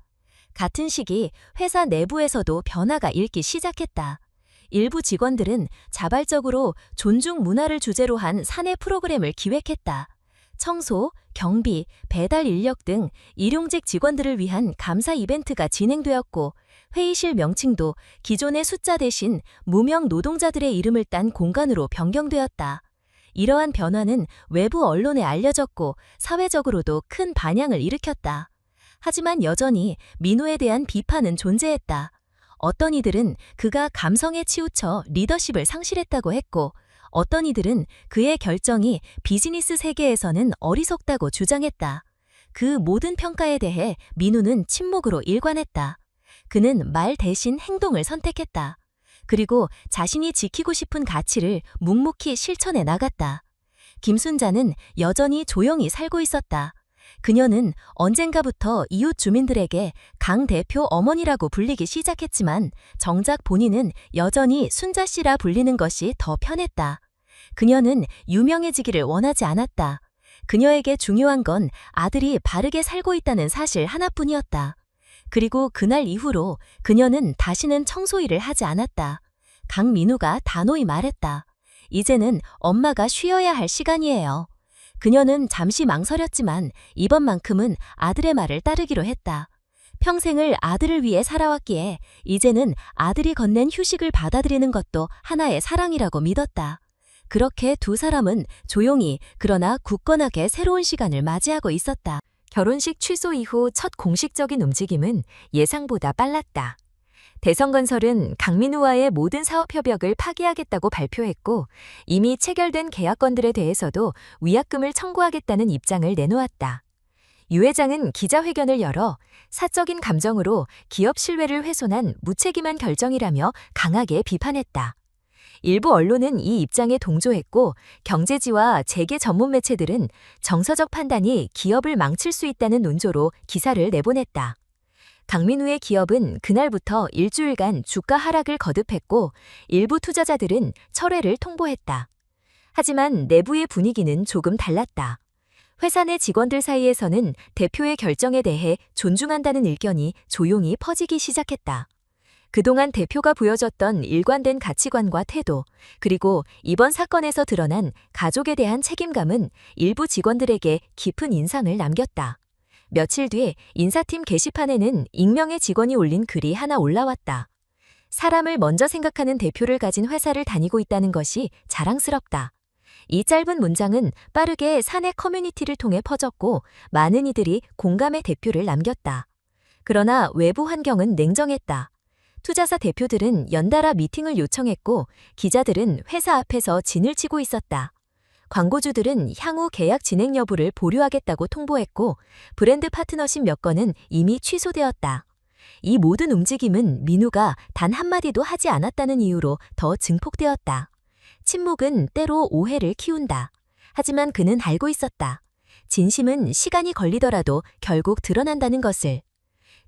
같은 시기 회사 내부에서도 변화가 일기 시작했다. 일부 직원들은 자발적으로 존중 문화를 주제로 한 사내 프로그램을 기획했다. 청소, 경비, 배달 인력 등 일용직 직원들을 위한 감사 이벤트가 진행되었고, 회의실 명칭도 기존의 숫자 대신 무명 노동자들의 이름을 딴 공간으로 변경되었다. 이러한 변화는 외부 언론에 알려졌고 사회적으로도 큰 반향을 일으켰다. 하지만 여전히 민우에 대한 비판은 존재했다. 어떤 이들은 그가 감성에 치우쳐 리더십을 상실했다고 했고, 어떤 이들은 그의 결정이 비즈니스 세계에서는 어리석다고 주장했다. 그 모든 평가에 대해 민우는 침묵으로 일관했다. 그는 말 대신 행동을 선택했다. 그리고 자신이 지키고 싶은 가치를 묵묵히 실천해 나갔다. 김순자는 여전히 조용히 살고 있었다. 그녀는 언젠가부터 이웃 주민들에게 강 대표 어머니라고 불리기 시작했지만 정작 본인은 여전히 순자 씨라 불리는 것이 더 편했다. 그녀는 유명해지기를 원하지 않았다. 그녀에게 중요한 건 아들이 바르게 살고 있다는 사실 하나뿐이었다. 그리고 그날 이후로 그녀는 다시는 청소일을 하지 않았다. 강민우가 단호히 말했다. 이제는 엄마가 쉬어야 할 시간이에요. 그녀는 잠시 망설였지만 이번만큼은 아들의 말을 따르기로 했다. 평생을 아들을 위해 살아왔기에 이제는 아들이 건넨 휴식을 받아들이는 것도 하나의 사랑이라고 믿었다. 그렇게 두 사람은 조용히 그러나 굳건하게 새로운 시간을 맞이하고 있었다. 결혼식 취소 이후 첫 공식적인 움직임은 예상보다 빨랐다. 대성건설은 강민우와의 모든 사업 협약을 파기하겠다고 발표했고, 이미 체결된 계약건들에 대해서도 위약금을 청구하겠다는 입장을 내놓았다. 유 회장은 기자회견을 열어 사적인 감정으로 기업 신뢰를 훼손한 무책임한 결정이라며 강하게 비판했다. 일부 언론은 이 입장에 동조했고, 경제지와 재계 전문 매체들은 정서적 판단이 기업을 망칠 수 있다는 논조로 기사를 내보냈다. 강민우의 기업은 그날부터 일주일간 주가 하락을 거듭했고, 일부 투자자들은 철회를 통보했다. 하지만 내부의 분위기는 조금 달랐다. 회사 내 직원들 사이에서는 대표의 결정에 대해 존중한다는 의견이 조용히 퍼지기 시작했다. 그동안 대표가 보여줬던 일관된 가치관과 태도, 그리고 이번 사건에서 드러난 가족에 대한 책임감은 일부 직원들에게 깊은 인상을 남겼다. 며칠 뒤 인사팀 게시판에는 익명의 직원이 올린 글이 하나 올라왔다. 사람을 먼저 생각하는 대표를 가진 회사를 다니고 있다는 것이 자랑스럽다. 이 짧은 문장은 빠르게 사내 커뮤니티를 통해 퍼졌고, 많은 이들이 공감의 대표를 남겼다. 그러나 외부 환경은 냉정했다. 투자사 대표들은 연달아 미팅을 요청했고, 기자들은 회사 앞에서 진을 치고 있었다. 광고주들은 향후 계약 진행 여부를 보류하겠다고 통보했고, 브랜드 파트너십 몇 건은 이미 취소되었다. 이 모든 움직임은 민우가 단 한마디도 하지 않았다는 이유로 더 증폭되었다. 침묵은 때로 오해를 키운다. 하지만 그는 알고 있었다. 진심은 시간이 걸리더라도 결국 드러난다는 것을.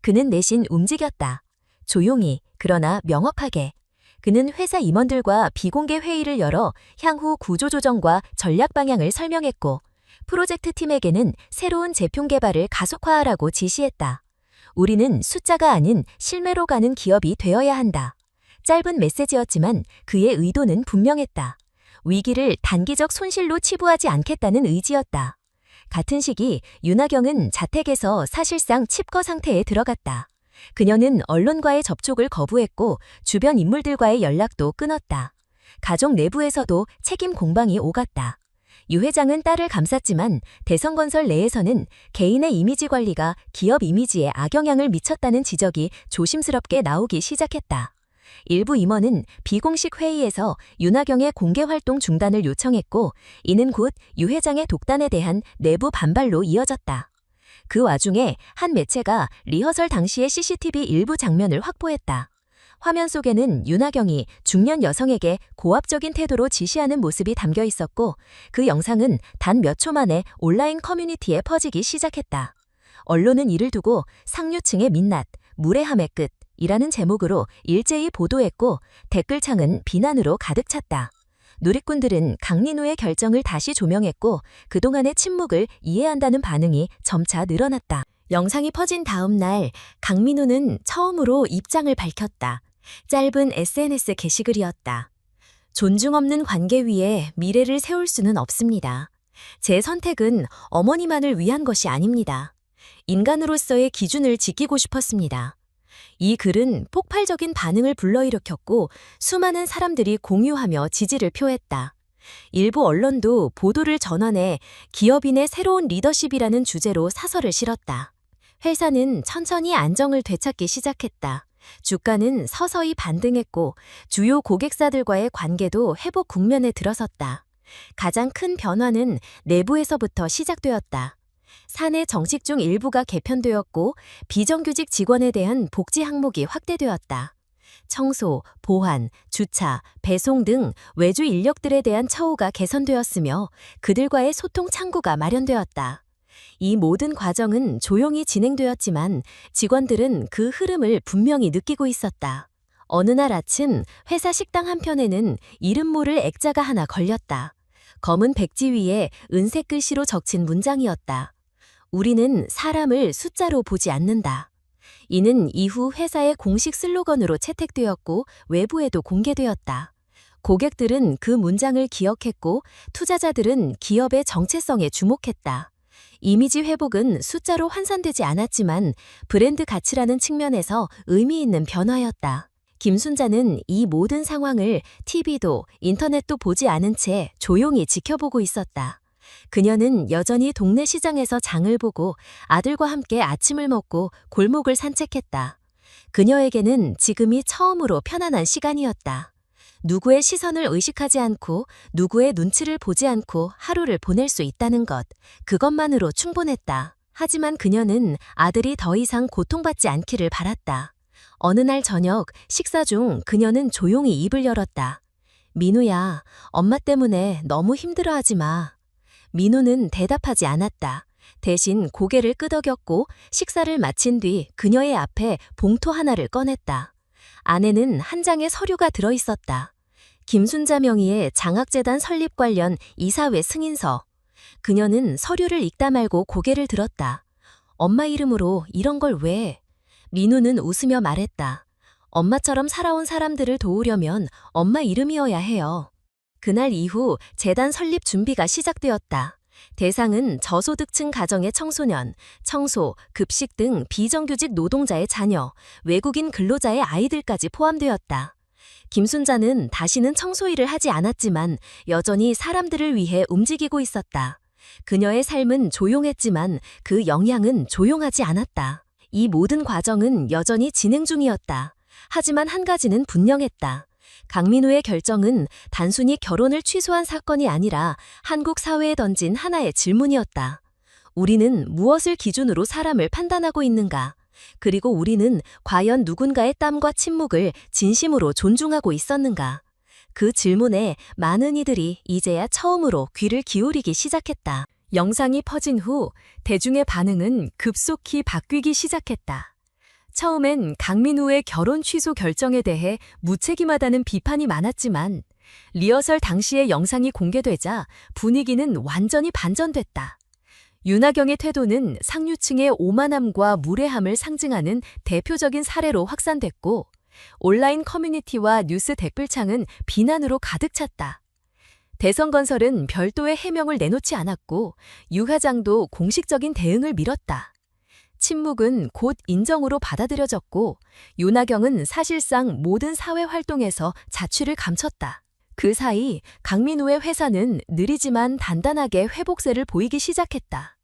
그는 내신 움직였다. 조용히, 그러나 명확하게. 그는 회사 임원들과 비공개 회의를 열어 향후 구조조정과 전략 방향을 설명했고, 프로젝트 팀에게는 새로운 제품 개발을 가속화하라고 지시했다. 우리는 숫자가 아닌 실매로 가는 기업이 되어야 한다. 짧은 메시지였지만 그의 의도는 분명했다. 위기를 단기적 손실로 치부하지 않겠다는 의지였다. 같은 시기 윤하경은 자택에서 사실상 칩거 상태에 들어갔다. 그녀는 언론과의 접촉을 거부했고 주변 인물들과의 연락도 끊었다. 가족 내부에서도 책임 공방이 오갔다. 유 회장은 딸을 감쌌지만 대성건설 내에서는 개인의 이미지 관리가 기업 이미지에 악영향을 미쳤다는 지적이 조심스럽게 나오기 시작했다. 일부 임원은 비공식 회의에서 윤하경의 공개 활동 중단을 요청했고, 이는 곧 유 회장의 독단에 대한 내부 반발로 이어졌다. 그 와중에 한 매체가 리허설 당시의 CCTV 일부 장면을 확보했다. 화면 속에는 윤하경이 중년 여성에게 고압적인 태도로 지시하는 모습이 담겨 있었고, 그 영상은 단 몇 초 만에 온라인 커뮤니티에 퍼지기 시작했다. 언론은 이를 두고 상류층의 민낯, 무례함의 끝, 이라는 제목으로 일제히 보도했고 댓글창은 비난으로 가득 찼다. 누리꾼들은 강민우의 결정을 다시 조명했고 그동안의 침묵을 이해한다는 반응이 점차 늘어났다. 영상이 퍼진 다음 날 강민우는 처음으로 입장을 밝혔다. 짧은 SNS 게시글이었다. 존중 없는 관계 위에 미래를 세울 수는 없습니다. 제 선택은 어머니만을 위한 것이 아닙니다. 인간으로서의 기준을 지키고 싶었습니다. 이 글은 폭발적인 반응을 불러일으켰고 수많은 사람들이 공유하며 지지를 표했다. 일부 언론도 보도를 전환해 기업인의 새로운 리더십이라는 주제로 사설을 실었다. 회사는 천천히 안정을 되찾기 시작했다. 주가는 서서히 반등했고 주요 고객사들과의 관계도 회복 국면에 들어섰다. 가장 큰 변화는 내부에서부터 시작되었다. 사내 정식 중 일부가 개편되었고 비정규직 직원에 대한 복지 항목이 확대되었다. 청소, 보안, 주차, 배송 등 외주 인력들에 대한 처우가 개선되었으며 그들과의 소통 창구가 마련되었다. 이 모든 과정은 조용히 진행되었지만 직원들은 그 흐름을 분명히 느끼고 있었다. 어느 날 아침 회사 식당 한편에는 이름 모를 액자가 하나 걸렸다. 검은 백지 위에 은색 글씨로 적힌 문장이었다. 우리는 사람을 숫자로 보지 않는다. 이는 이후 회사의 공식 슬로건으로 채택되었고 외부에도 공개되었다. 고객들은 그 문장을 기억했고 투자자들은 기업의 정체성에 주목했다. 이미지 회복은 숫자로 환산되지 않았지만 브랜드 가치라는 측면에서 의미 있는 변화였다. 김순자는 이 모든 상황을 TV도 인터넷도 보지 않은 채 조용히 지켜보고 있었다. 그녀는 여전히 동네 시장에서 장을 보고 아들과 함께 아침을 먹고 골목을 산책했다. 그녀에게는 지금이 처음으로 편안한 시간이었다. 누구의 시선을 의식하지 않고 누구의 눈치를 보지 않고 하루를 보낼 수 있다는 것, 그것만으로 충분했다. 하지만 그녀는 아들이 더 이상 고통받지 않기를 바랐다. 어느 날 저녁 식사 중 그녀는 조용히 입을 열었다. 민우야, 엄마 때문에 너무 힘들어하지 마. 민우는 대답하지 않았다. 대신 고개를 끄덕였고 식사를 마친 뒤 그녀의 앞에 봉투 하나를 꺼냈다. 안에는 한 장의 서류가 들어있었다. 김순자 명의의 장학재단 설립 관련 이사회 승인서. 그녀는 서류를 읽다 말고 고개를 들었다. 엄마 이름으로 이런 걸 왜? 민우는 웃으며 말했다. 엄마처럼 살아온 사람들을 도우려면 엄마 이름이어야 해요. 그날 이후 재단 설립 준비가 시작되었다. 대상은 저소득층 가정의 청소년, 청소, 급식 등 비정규직 노동자의 자녀, 외국인 근로자의 아이들까지 포함되었다. 김순자는 다시는 청소 일을 하지 않았지만 여전히 사람들을 위해 움직이고 있었다. 그녀의 삶은 조용했지만 그 영향은 조용하지 않았다. 이 모든 과정은 여전히 진행 중이었다. 하지만 한 가지는 분명했다. 강민우의 결정은 단순히 결혼을 취소한 사건이 아니라 한국 사회에 던진 하나의 질문이었다. 우리는 무엇을 기준으로 사람을 판단하고 있는가? 그리고 우리는 과연 누군가의 땀과 침묵을 진심으로 존중하고 있었는가? 그 질문에 많은 이들이 이제야 처음으로 귀를 기울이기 시작했다. 영상이 퍼진 후 대중의 반응은 급속히 바뀌기 시작했다. 처음엔 강민우의 결혼 취소 결정에 대해 무책임하다는 비판이 많았지만 리허설 당시의 영상이 공개되자 분위기는 완전히 반전됐다. 윤하경의 태도는 상류층의 오만함과 무례함을 상징하는 대표적인 사례로 확산됐고 온라인 커뮤니티와 뉴스 댓글창은 비난으로 가득 찼다. 대성건설은 별도의 해명을 내놓지 않았고 유화장도 공식적인 대응을 미뤘다. 침묵은 곧 인정으로 받아들여졌고 윤하경은 사실상 모든 사회 활동에서 자취를 감췄다. 그 사이 강민우의 회사는 느리지만 단단하게 회복세를 보이기 시작했다.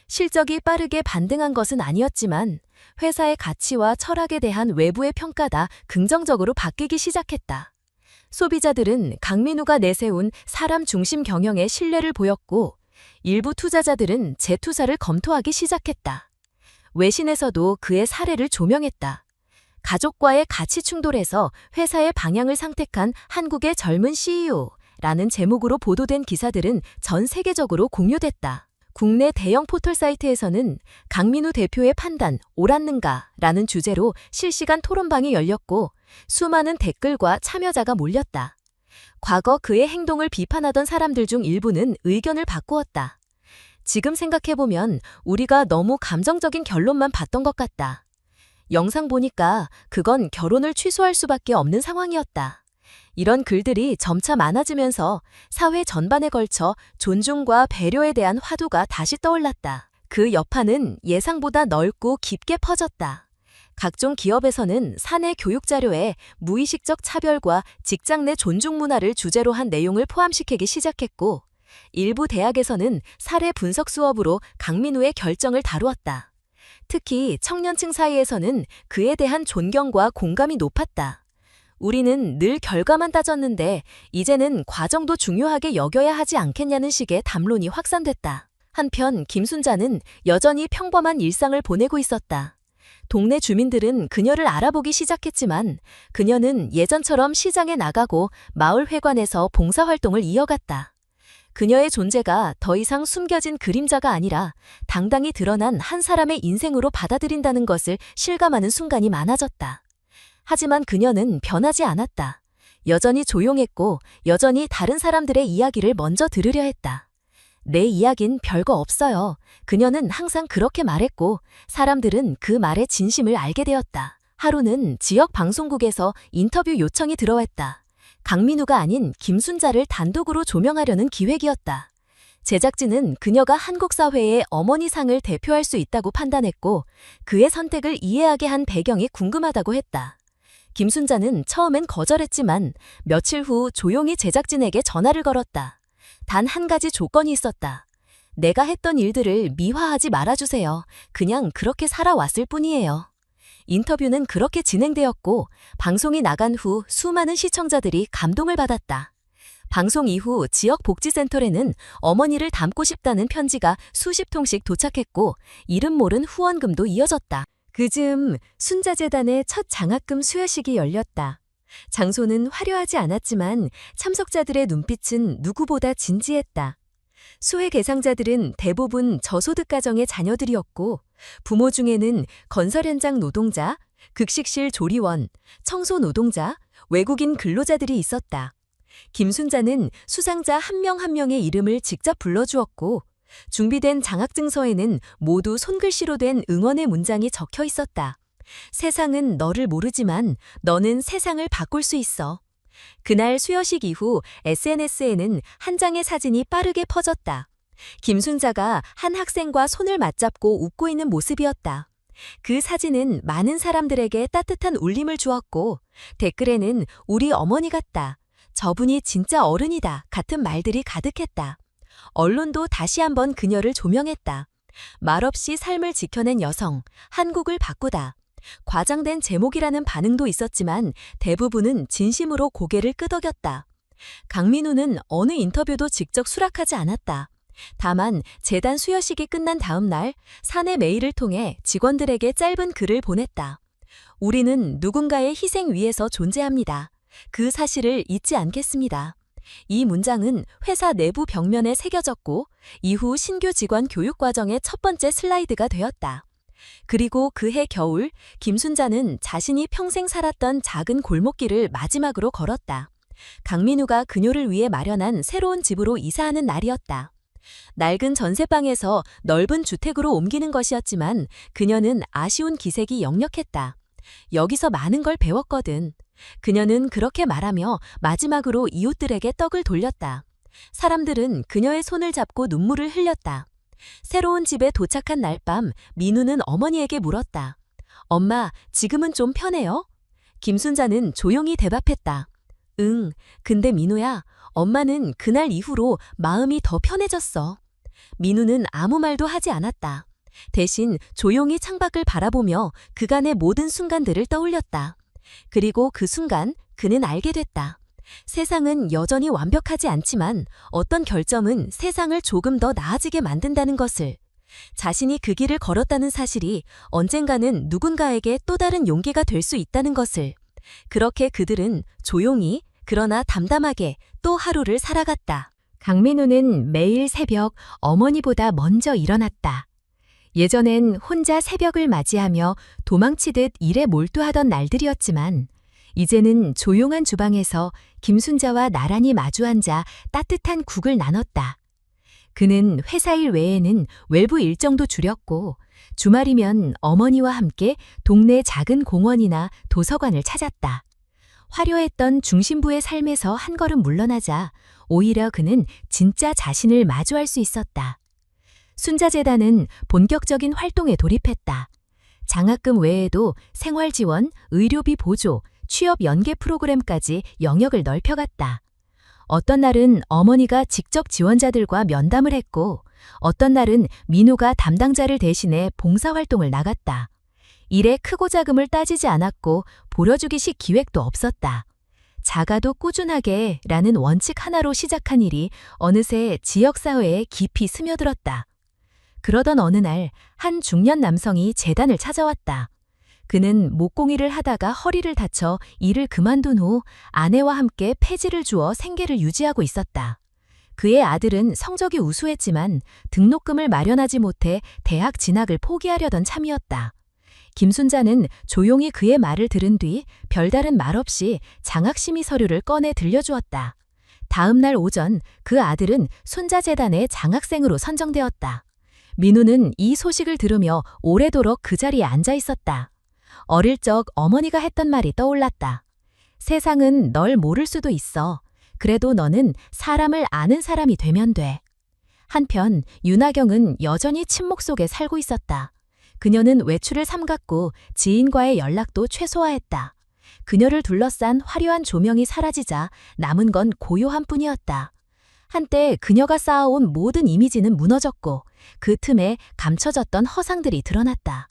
실적이 빠르게 반등한 것은 아니었지만 회사의 가치와 철학에 대한 외부의 평가가 긍정적으로 바뀌기 시작했다. 소비자들은 강민우가 내세운 사람 중심 경영에 신뢰를 보였고 일부 투자자들은 재투자를 검토하기 시작했다. 외신에서도 그의 사례를 조명했다. 가족과의 가치 충돌에서 회사의 방향을 선택한 한국의 젊은 CEO라는 제목으로 보도된 기사들은 전 세계적으로 공유됐다. 국내 대형 포털 사이트에서는 강민우 대표의 판단 옳았는가? 라는 주제로 실시간 토론방이 열렸고 수많은 댓글과 참여자가 몰렸다. 과거 그의 행동을 비판하던 사람들 중 일부는 의견을 바꾸었다. 지금 생각해보면 우리가 너무 감정적인 결론만 봤던 것 같다. 영상 보니까 그건 결혼을 취소할 수밖에 없는 상황이었다. 이런 글들이 점차 많아지면서 사회 전반에 걸쳐 존중과 배려에 대한 화두가 다시 떠올랐다. 그 여파는 예상보다 넓고 깊게 퍼졌다. 각종 기업에서는 사내 교육 자료에 무의식적 차별과 직장 내 존중 문화를 주제로 한 내용을 포함시키기 시작했고, 일부 대학에서는 사례 분석 수업으로 강민우의 결정을 다루었다. 특히 청년층 사이에서는 그에 대한 존경과 공감이 높았다. 우리는 늘 결과만 따졌는데 이제는 과정도 중요하게 여겨야 하지 않겠냐는 식의 담론이 확산됐다. 한편 김순자는 여전히 평범한 일상을 보내고 있었다. 동네 주민들은 그녀를 알아보기 시작했지만 그녀는 예전처럼 시장에 나가고 마을 회관에서 봉사활동을 이어갔다. 그녀의 존재가 더 이상 숨겨진 그림자가 아니라 당당히 드러난 한 사람의 인생으로 받아들인다는 것을 실감하는 순간이 많아졌다. 하지만 그녀는 변하지 않았다. 여전히 조용했고 여전히 다른 사람들의 이야기를 먼저 들으려 했다. 내 이야긴 별거 없어요. 그녀는 항상 그렇게 말했고 사람들은 그 말의 진심을 알게 되었다. 하루는 지역 방송국에서 인터뷰 요청이 들어왔다. 강민우가 아닌 김순자를 단독으로 조명하려는 기획이었다. 제작진은 그녀가 한국 사회의 어머니상을 대표할 수 있다고 판단했고 그의 선택을 이해하게 한 배경이 궁금하다고 했다. 김순자는 처음엔 거절했지만 며칠 후 조용히 제작진에게 전화를 걸었다. 단 한 가지 조건이 있었다. 내가 했던 일들을 미화하지 말아주세요. 그냥 그렇게 살아왔을 뿐이에요. 인터뷰는 그렇게 진행되었고 방송이 나간 후 수많은 시청자들이 감동을 받았다. 방송 이후 지역 복지센터에는 어머니를 닮고 싶다는 편지가 수십 통씩 도착했고 이름 모른 후원금도 이어졌다. 그즈음 순자재단의 첫 장학금 수여식이 열렸다. 장소는 화려하지 않았지만 참석자들의 눈빛은 누구보다 진지했다. 수혜 대상자들은 대부분 저소득 가정의 자녀들이었고 부모 중에는 건설 현장 노동자, 급식실 조리원, 청소 노동자, 외국인 근로자들이 있었다. 김순자는 수상자 한 명 한 명의 이름을 직접 불러주었고 준비된 장학증서에는 모두 손글씨로 된 응원의 문장이 적혀 있었다. 세상은 너를 모르지만 너는 세상을 바꿀 수 있어. 그날 수여식 이후 SNS에는 한 장의 사진이 빠르게 퍼졌다. 김순자가 한 학생과 손을 맞잡고 웃고 있는 모습이었다. 그 사진은 많은 사람들에게 따뜻한 울림을 주었고 댓글에는 우리 어머니 같다. 저분이 진짜 어른이다. 같은 말들이 가득했다. 언론도 다시 한번 그녀를 조명했다. 말없이 삶을 지켜낸 여성, 한국을 바꾸다. 과장된 제목이라는 반응도 있었지만 대부분은 진심으로 고개를 끄덕였다. 강민우는 어느 인터뷰도 직접 수락하지 않았다. 다만 재단 수여식이 끝난 다음 날 사내 메일을 통해 직원들에게 짧은 글을 보냈다. 우리는 누군가의 희생 위에서 존재합니다. 그 사실을 잊지 않겠습니다. 이 문장은 회사 내부 벽면에 새겨졌고 이후 신규 직원 교육 과정의 첫 번째 슬라이드가 되었다. 그리고 그해 겨울 김순자는 자신이 평생 살았던 작은 골목길을 마지막으로 걸었다. 강민우가 그녀를 위해 마련한 새로운 집으로 이사하는 날이었다. 낡은 전세방에서 넓은 주택으로 옮기는 것이었지만 그녀는 아쉬운 기색이 역력했다. 여기서 많은 걸 배웠거든. 그녀는 그렇게 말하며 마지막으로 이웃들에게 떡을 돌렸다. 사람들은 그녀의 손을 잡고 눈물을 흘렸다. 새로운 집에 도착한 날 밤 민우는 어머니에게 물었다. 엄마, 지금은 좀 편해요? 김순자는 조용히 대답했다. 응, 근데 민우야, 엄마는 그날 이후로 마음이 더 편해졌어. 민우는 아무 말도 하지 않았다. 대신 조용히 창밖을 바라보며 그간의 모든 순간들을 떠올렸다. 그리고 그 순간 그는 알게 됐다. 세상은 여전히 완벽하지 않지만 어떤 결정은 세상을 조금 더 나아지게 만든다는 것을. 자신이 그 길을 걸었다는 사실이 언젠가는 누군가에게 또 다른 용기가 될 수 있다는 것을. 그렇게 그들은 조용히 그러나 담담하게 또 하루를 살아갔다. 강민우는 매일 새벽 어머니보다 먼저 일어났다. 예전엔 혼자 새벽을 맞이하며 도망치듯 일에 몰두하던 날들이었지만 이제는 조용한 주방에서 김순자와 나란히 마주 앉아 따뜻한 국을 나눴다. 그는 회사 일 외에는 외부 일정도 줄였고 주말이면 어머니와 함께 동네 작은 공원이나 도서관을 찾았다. 화려했던 중심부의 삶에서 한 걸음 물러나자 오히려 그는 진짜 자신을 마주할 수 있었다. 순자재단은 본격적인 활동에 돌입했다. 장학금 외에도 생활지원, 의료비 보조, 취업 연계 프로그램까지 영역을 넓혀갔다. 어떤 날은 어머니가 직접 지원자들과 면담을 했고 어떤 날은 민우가 담당자를 대신해 봉사활동을 나갔다. 일에 크고 작음을 따지지 않았고 보려주기식 기획도 없었다. 작아도 꾸준하게 라는 원칙 하나로 시작한 일이 어느새 지역사회에 깊이 스며들었다. 그러던 어느 날 한 중년 남성이 재단을 찾아왔다. 그는 목공일을 하다가 허리를 다쳐 일을 그만둔 후 아내와 함께 폐지를 주어 생계를 유지하고 있었다. 그의 아들은 성적이 우수했지만 등록금을 마련하지 못해 대학 진학을 포기하려던 참이었다. 김순자는 조용히 그의 말을 들은 뒤 별다른 말 없이 장학심의 서류를 꺼내 들려주었다. 다음 날 오전 그 아들은 순자재단의 장학생으로 선정되었다. 민우는 이 소식을 들으며 오래도록 그 자리에 앉아 있었다. 어릴 적 어머니가 했던 말이 떠올랐다. 세상은 널 모를 수도 있어. 그래도 너는 사람을 아는 사람이 되면 돼. 한편 윤하경은 여전히 침묵 속에 살고 있었다. 그녀는 외출을 삼갔고 지인과의 연락도 최소화했다. 그녀를 둘러싼 화려한 조명이 사라지자 남은 건 고요한 뿐이었다. 한때 그녀가 쌓아온 모든 이미지는 무너졌고 그 틈에 감춰졌던 허상들이 드러났다.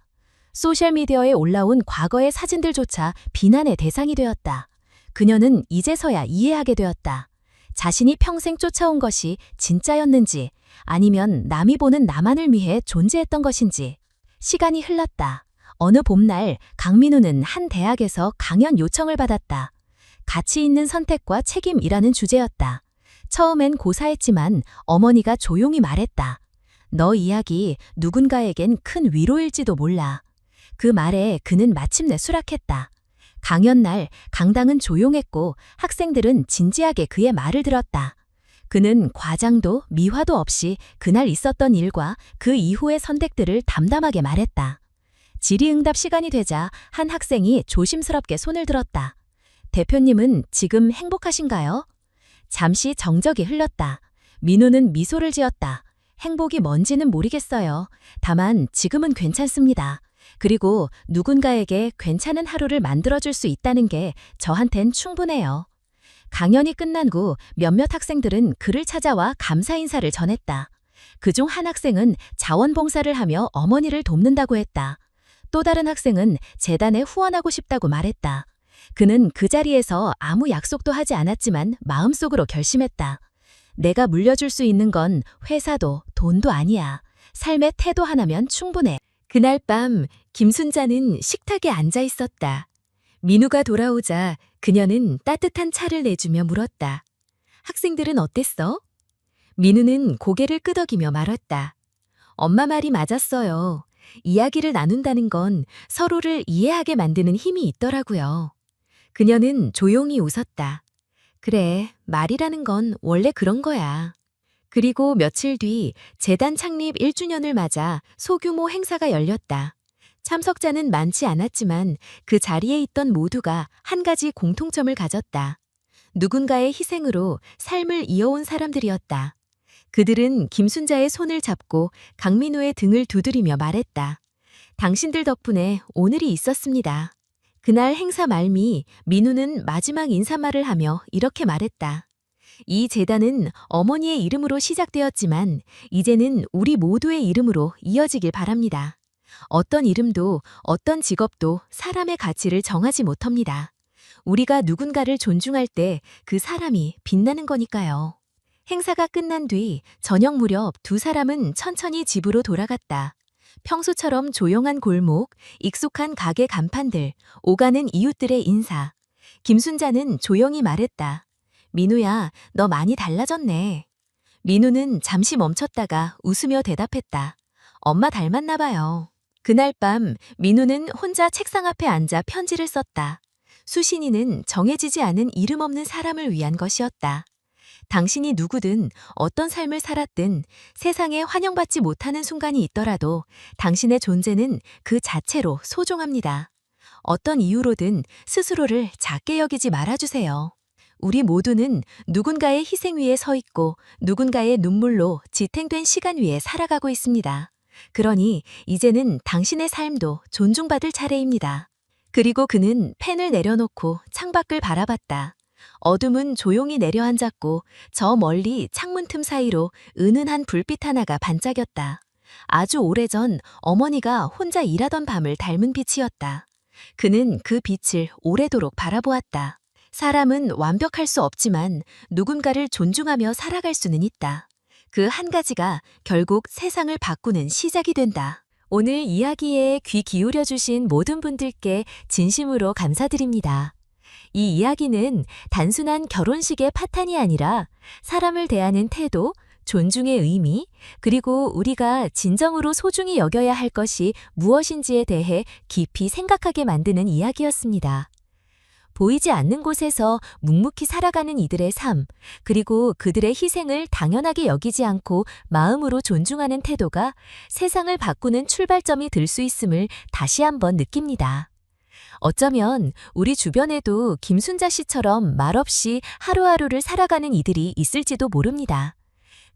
소셜미디어에 올라온 과거의 사진들조차 비난의 대상이 되었다. 그녀는 이제서야 이해하게 되었다. 자신이 평생 쫓아온 것이 진짜였는지 아니면 남이 보는 나만을 위해 존재했던 것인지. 시간이 흘렀다. 어느 봄날 강민우는 한 대학에서 강연 요청을 받았다. 가치 있는 선택과 책임이라는 주제였다. 처음엔 고사했지만 어머니가 조용히 말했다. 너 이야기 누군가에겐 큰 위로일지도 몰라. 그 말에 그는 마침내 수락했다. 강연 날 강당은 조용했고 학생들은 진지하게 그의 말을 들었다. 그는 과장도 미화도 없이 그날 있었던 일과 그 이후의 선택들을 담담하게 말했다. 질의응답 시간이 되자 한 학생이 조심스럽게 손을 들었다. 대표님은 지금 행복하신가요? 잠시 정적이 흘렀다. 민우는 미소를 지었다. 행복이 뭔지는 모르겠어요. 다만 지금은 괜찮습니다. 그리고 누군가에게 괜찮은 하루를 만들어줄 수 있다는 게 저한텐 충분해요. 강연이 끝난 후 몇몇 학생들은 그를 찾아와 감사 인사를 전했다. 그중 한 학생은 자원봉사를 하며 어머니를 돕는다고 했다. 또 다른 학생은 재단에 후원하고 싶다고 말했다. 그는 그 자리에서 아무 약속도 하지 않았지만 마음속으로 결심했다. 내가 물려줄 수 있는 건 회사도 돈도 아니야. 삶의 태도 하나면 충분해. 그날 밤 김순자는 식탁에 앉아 있었다. 민우가 돌아오자 그녀는 따뜻한 차를 내주며 물었다. 학생들은 어땠어? 민우는 고개를 끄덕이며 말했다. 엄마 말이 맞았어요. 이야기를 나눈다는 건 서로를 이해하게 만드는 힘이 있더라고요. 그녀는 조용히 웃었다. 그래, 말이라는 건 원래 그런 거야. 그리고 며칠 뒤 재단 창립 1주년을 맞아 소규모 행사가 열렸다. 참석자는 많지 않았지만 그 자리에 있던 모두가 한 가지 공통점을 가졌다. 누군가의 희생으로 삶을 이어온 사람들이었다. 그들은 김순자의 손을 잡고 강민우의 등을 두드리며 말했다. 당신들 덕분에 오늘이 있었습니다. 그날 행사 말미 민우는 마지막 인사말을 하며 이렇게 말했다. 이 재단은 어머니의 이름으로 시작되었지만 이제는 우리 모두의 이름으로 이어지길 바랍니다. 어떤 이름도 어떤 직업도 사람의 가치를 정하지 못합니다. 우리가 누군가를 존중할 때 그 사람이 빛나는 거니까요. 행사가 끝난 뒤 저녁 무렵 두 사람은 천천히 집으로 돌아갔다. 평소처럼 조용한 골목, 익숙한 가게 간판들, 오가는 이웃들의 인사. 김순자는 조용히 말했다. 민우야, 너 많이 달라졌네. 민우는 잠시 멈췄다가 웃으며 대답했다. 엄마 닮았나 봐요. 그날 밤 민우는 혼자 책상 앞에 앉아 편지를 썼다. 수신이는 정해지지 않은 이름 없는 사람을 위한 것이었다. 당신이 누구든 어떤 삶을 살았든 세상에 환영받지 못하는 순간이 있더라도 당신의 존재는 그 자체로 소중합니다. 어떤 이유로든 스스로를 작게 여기지 말아주세요. 우리 모두는 누군가의 희생 위에 서 있고 누군가의 눈물로 지탱된 시간 위에 살아가고 있습니다. 그러니 이제는 당신의 삶도 존중받을 차례입니다. 그리고 그는 펜을 내려놓고 창밖을 바라봤다. 어둠은 조용히 내려앉았고 저 멀리 창문 틈 사이로 은은한 불빛 하나가 반짝였다. 아주 오래전 어머니가 혼자 일하던 밤을 닮은 빛이었다. 그는 그 빛을 오래도록 바라보았다. 사람은 완벽할 수 없지만 누군가를 존중하며 살아갈 수는 있다. 그 한 가지가 결국 세상을 바꾸는 시작이 된다. 오늘 이야기에 귀 기울여 주신 모든 분들께 진심으로 감사드립니다. 이 이야기는 단순한 결혼식의 파탄이 아니라 사람을 대하는 태도, 존중의 의미, 그리고 우리가 진정으로 소중히 여겨야 할 것이 무엇인지에 대해 깊이 생각하게 만드는 이야기였습니다. 보이지 않는 곳에서 묵묵히 살아가는 이들의 삶, 그리고 그들의 희생을 당연하게 여기지 않고 마음으로 존중하는 태도가 세상을 바꾸는 출발점이 될 수 있음을 다시 한번 느낍니다. 어쩌면 우리 주변에도 김순자 씨처럼 말없이 하루하루를 살아가는 이들이 있을지도 모릅니다.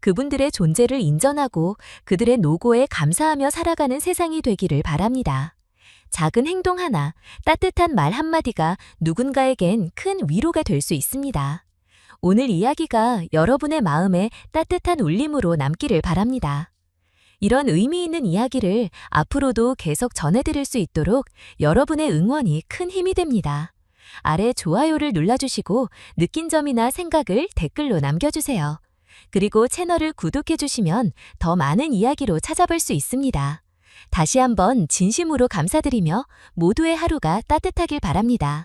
그분들의 존재를 인정하고 그들의 노고에 감사하며 살아가는 세상이 되기를 바랍니다. 작은 행동 하나, 따뜻한 말 한마디가 누군가에겐 큰 위로가 될 수 있습니다. 오늘 이야기가 여러분의 마음에 따뜻한 울림으로 남기를 바랍니다. 이런 의미 있는 이야기를 앞으로도 계속 전해드릴 수 있도록 여러분의 응원이 큰 힘이 됩니다. 아래 좋아요를 눌러주시고 느낀 점이나 생각을 댓글로 남겨주세요. 그리고 채널을 구독해주시면 더 많은 이야기로 찾아볼 수 있습니다. 다시 한번 진심으로 감사드리며 모두의 하루가 따뜻하길 바랍니다.